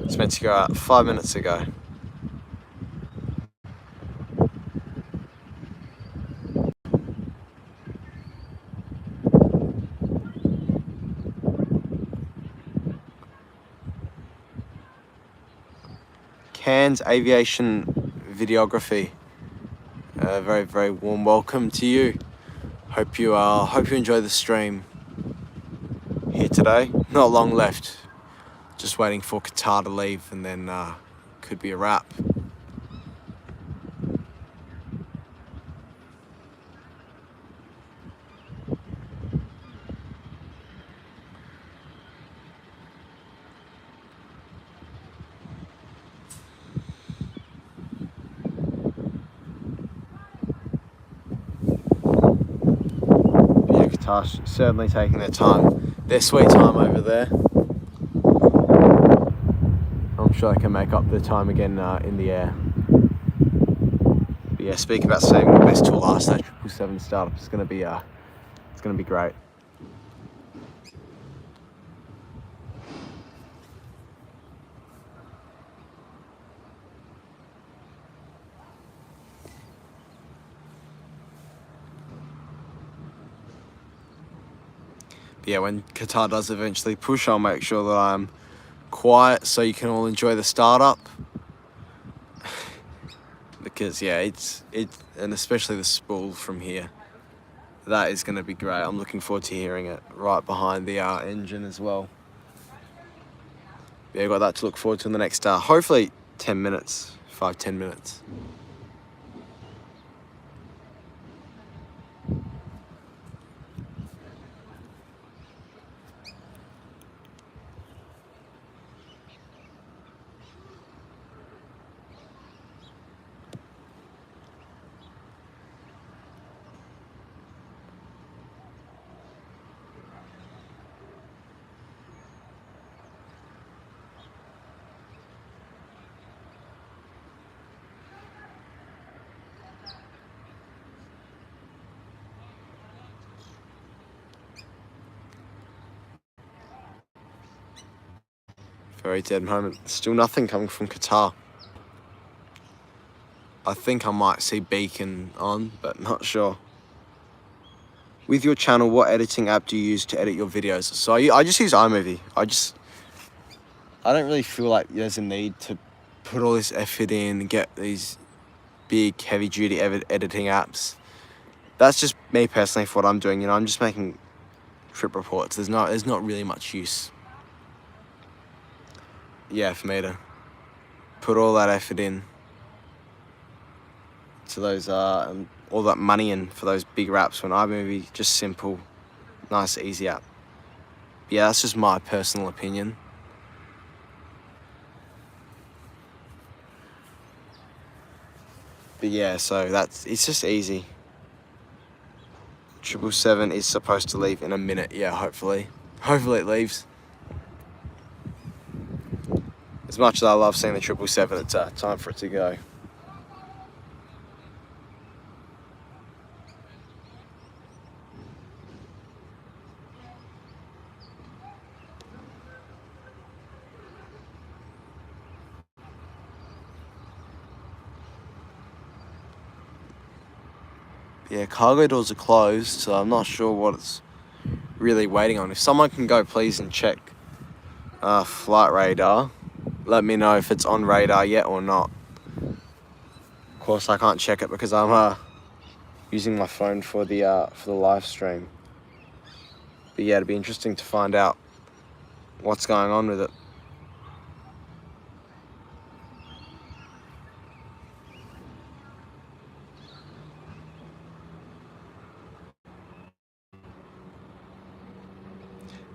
It's meant to go out 5 minutes ago. Cairns Aviation Videography. Very, very warm welcome to you. Hope you enjoy the stream here today. Not long left. Just waiting for Qatar to leave, and then could be a wrap. Yeah, Qatar certainly taking their time. Their sweet time over there. I'm sure I can make up the time again in the air. But yeah, speak about saving the best till last. That 777 startup is going to be great. But yeah, when Qatar does eventually push, I'll make sure that I'm quiet so you can all enjoy the startup. Because yeah, it's and especially the spool from here. That is going to be great. I'm looking forward to hearing it right behind the engine as well. Yeah, got that to look forward to in the next hopefully 10 minutes, 5-10 minutes. Very dead moment. Still nothing coming from Qatar. I think I might see Beacon on, but not sure. With your channel, what editing app do you use to edit your videos? So I just use iMovie. I don't really feel like there's a need to put all this effort in and get these big, heavy-duty editing apps. That's just me personally for what I'm doing. You know, I'm just making trip reports. There's not really much use. Yeah, for me to put all that effort in to those all that money in for those bigger apps when iMovie just simple, nice, easy app. Yeah, that's just my personal opinion. But yeah, so it's just easy. 777 is supposed to leave in a minute. Yeah, hopefully it leaves. As much as I love seeing the 777, it's time for it to go. Yeah, cargo doors are closed, so I'm not sure what it's really waiting on. If someone can go please and check flight radar, let me know if it's on radar yet or not. Of course, I can't check it because I'm using my phone for the live stream. But yeah, it'd be interesting to find out what's going on with it.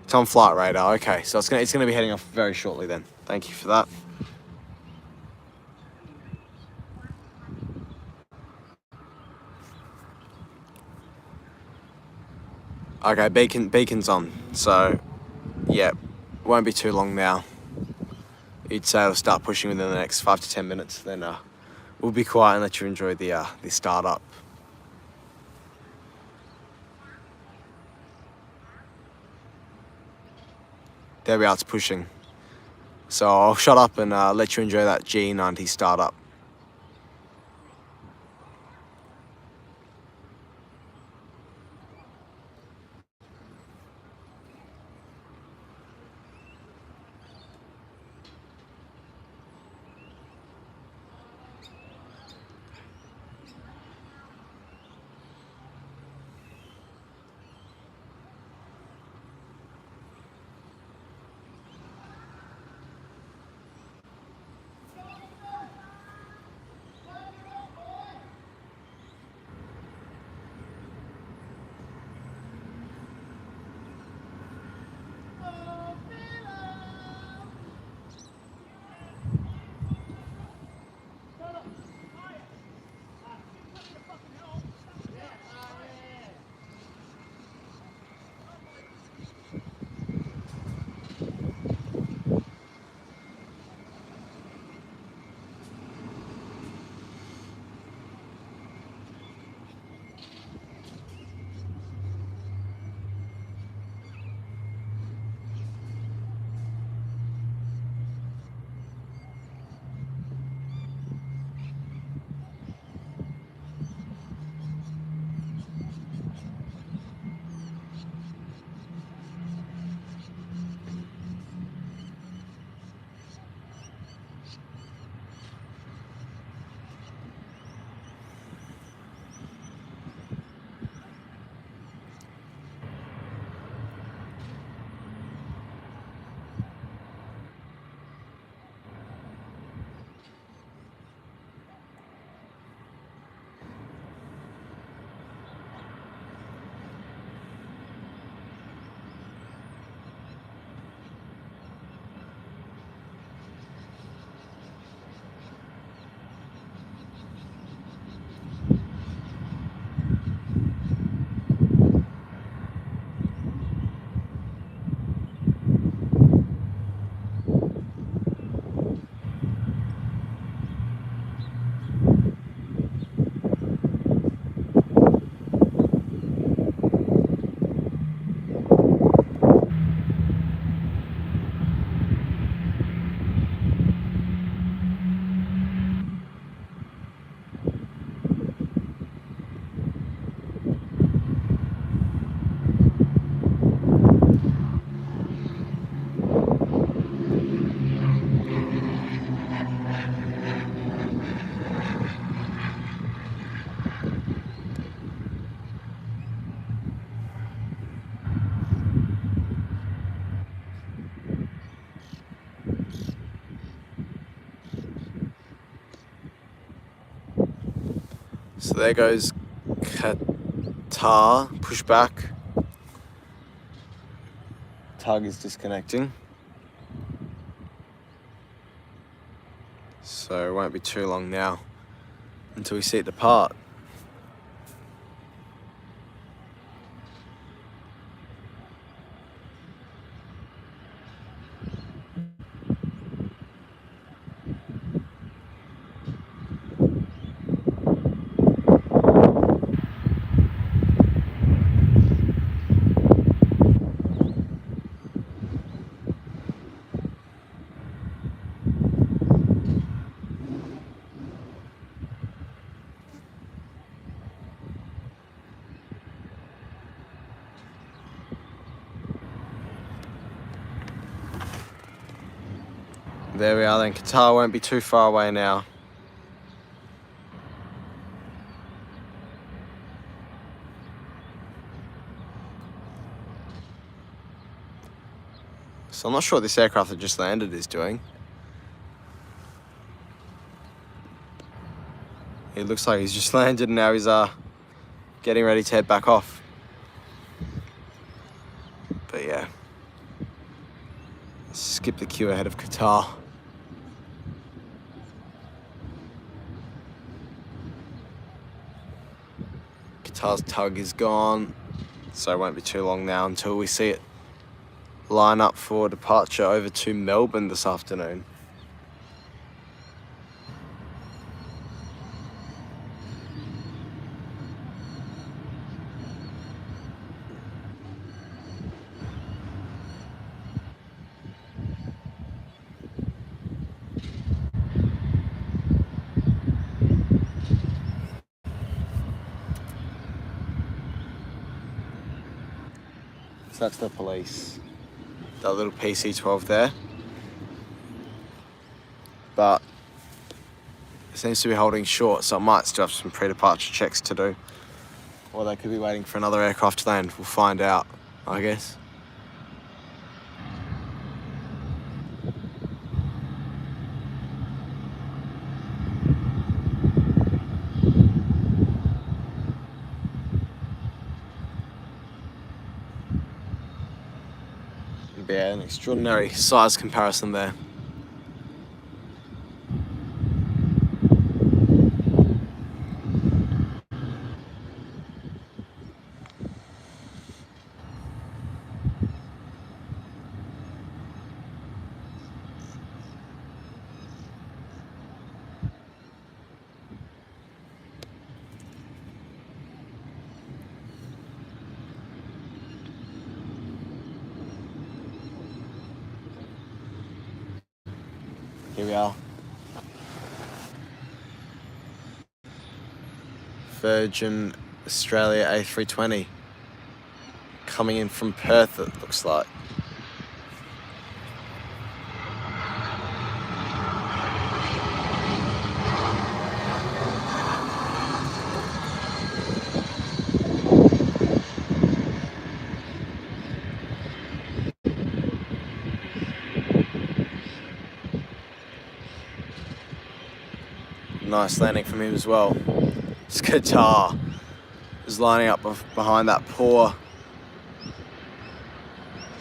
It's on flight radar. Okay, so it's gonna be heading off very shortly then. Thank you for that. Okay, beacon's on. So yeah, won't be too long now. You'd say it'll start pushing within the next 5 to 10 minutes. Then we'll be quiet and let you enjoy the startup. There we are. It's pushing. So I'll shut up and let you enjoy that G90 startup. So there goes Qatar, push back. Tug is disconnecting. So it won't be too long now until we see it depart. There we are then, Qatar won't be too far away now. So I'm not sure what this aircraft that just landed is doing. It looks like he's just landed and now he's getting ready to head back off. But yeah, skip the queue ahead of Qatar. Qatar's tug is gone, so it won't be too long now until we see it line up for departure over to Melbourne this afternoon. So that's the police, that little PC-12 there. But it seems to be holding short, so it might still have some pre-departure checks to do. Or they could be waiting for another aircraft to land. We'll find out, I guess. Yeah, an extraordinary size comparison there. Here we are. Virgin Australia A320 coming in from Perth, it looks like. Nice landing from him as well. It's Qatar is lining up behind that poor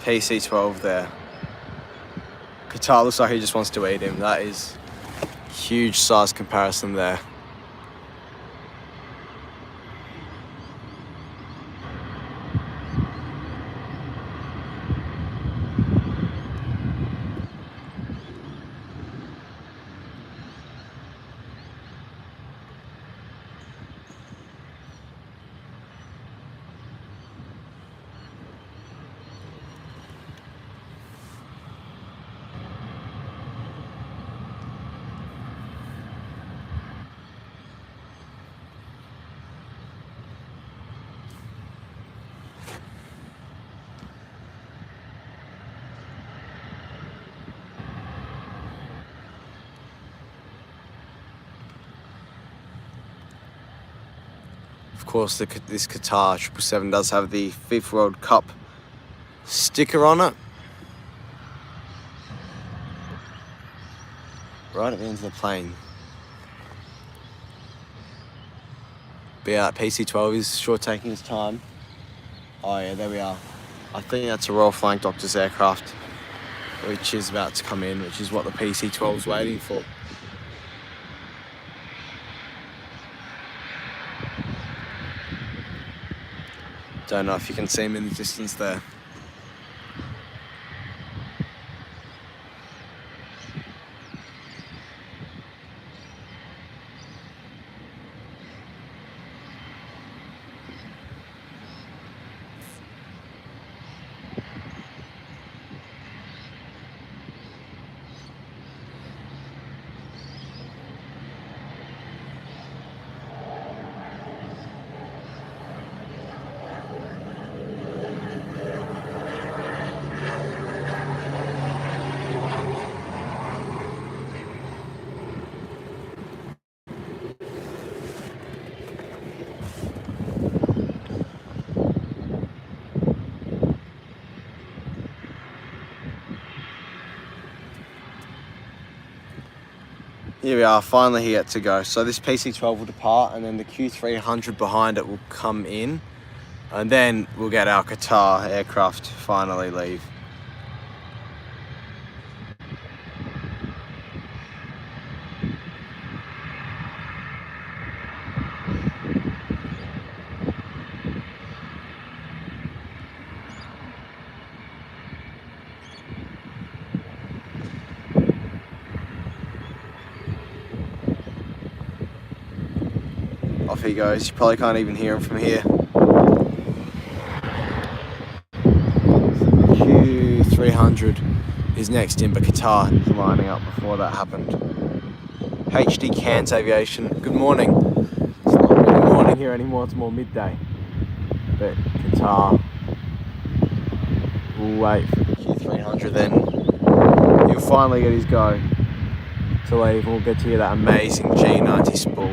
PC-12 there. Qatar looks like he just wants to eat him. That is huge size comparison there. Of course, this Qatar 777 does have the FIFA World Cup sticker on it. Right at the end of the plane. But yeah, PC-12 is sure taking his time. Oh yeah, there we are. I think that's a Royal Flying Doctor's aircraft, which is about to come in, which is what the PC-12 is waiting for. Don't know if you can see him in the distance there. Here we are, finally here to go. So this PC-12 will depart and then the Q300 behind it will come in and then we'll get our Qatar aircraft finally leave. Off he goes. You probably can't even hear him from here. Q300 is next in, but Qatar is lining up before that happened. HD Cairns Aviation, good morning. It's not really morning here anymore, it's more midday. But Qatar will wait for the Q300 then. He'll finally get his go to leave and we'll get to hear that amazing G90 spool.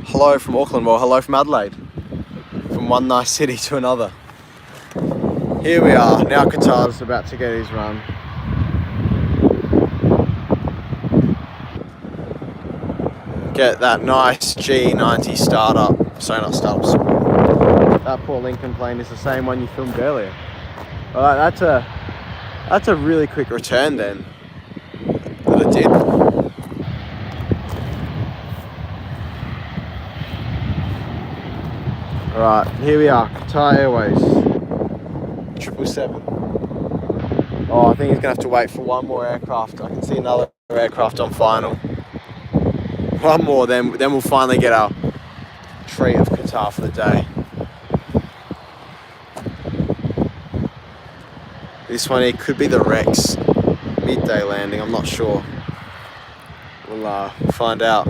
Hello from Auckland, well hello from Adelaide. From one nice city to another. Here we are, now Qatar's about to get his run. Get that nice G90 startup, sorry not startup. That poor Lincoln plane is the same one you filmed earlier. Alright, that's a really quick return then, that it did. Alright, here we are, Qatar Airways, 777. Oh, I think he's going to have to wait for one more aircraft. I can see another aircraft on final. One more, then we'll finally get our treat of Qatar for the day. This one here could be the Rex midday landing, I'm not sure. We'll find out.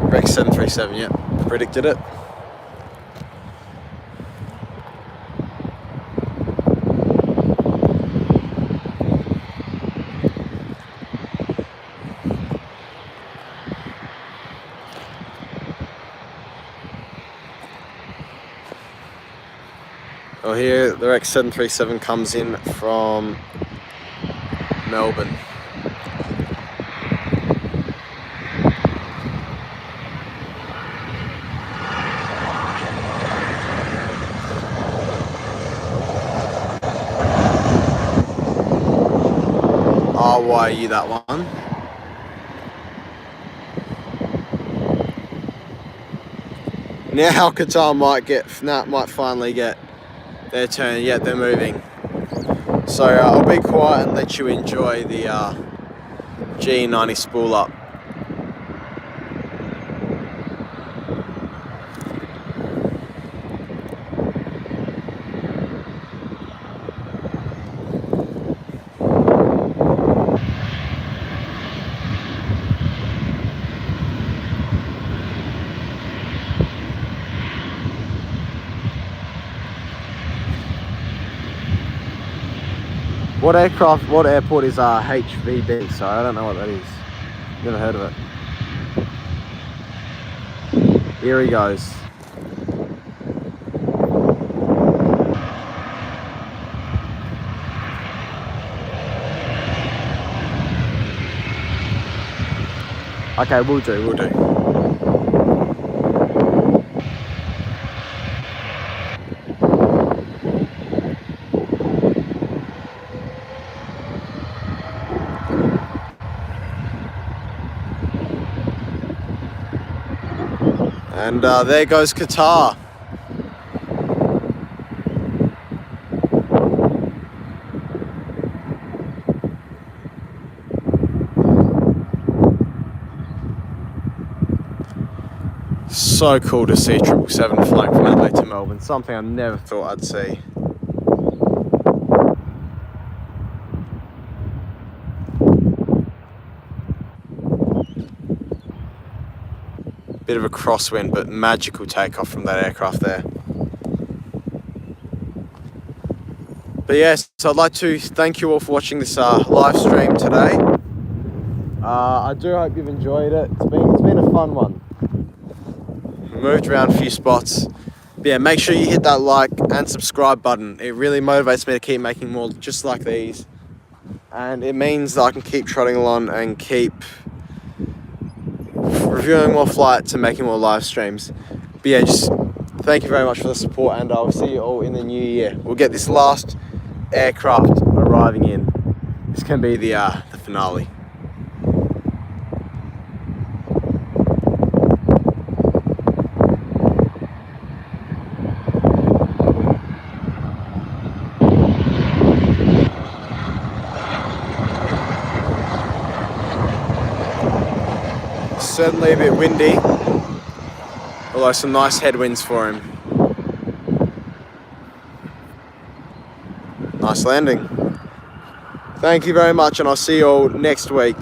Rex 737, yep, predicted it. Oh, here the Rex 737 comes in from Melbourne. I'll wire you that one. Now Qatar might finally get their turn. Yeah, they're moving. So I'll be quiet and let you enjoy the G90 spool up. What airport is HVB? So I don't know what that is. Never heard of it. Here he goes. Okay, we'll do. And there goes Qatar. So cool to see 777 flying from Adelaide to Melbourne. Something I never thought I'd see. Bit of a crosswind, but magical takeoff from that aircraft there. But yes, so I'd like to thank you all for watching this live stream today. I do hope you've enjoyed it. It's been a fun one. We moved around a few spots. But yeah, make sure you hit that like and subscribe button. It really motivates me to keep making more just like these. And it means that I can keep trotting along and keep reviewing more flights and making more live streams. But yeah, just thank you very much for the support, and I'll see you all in the new year. We'll get this last aircraft arriving in. This can be the finale. Certainly a bit windy, although some nice headwinds for him. Nice landing. Thank you very much, and I'll see you all next week.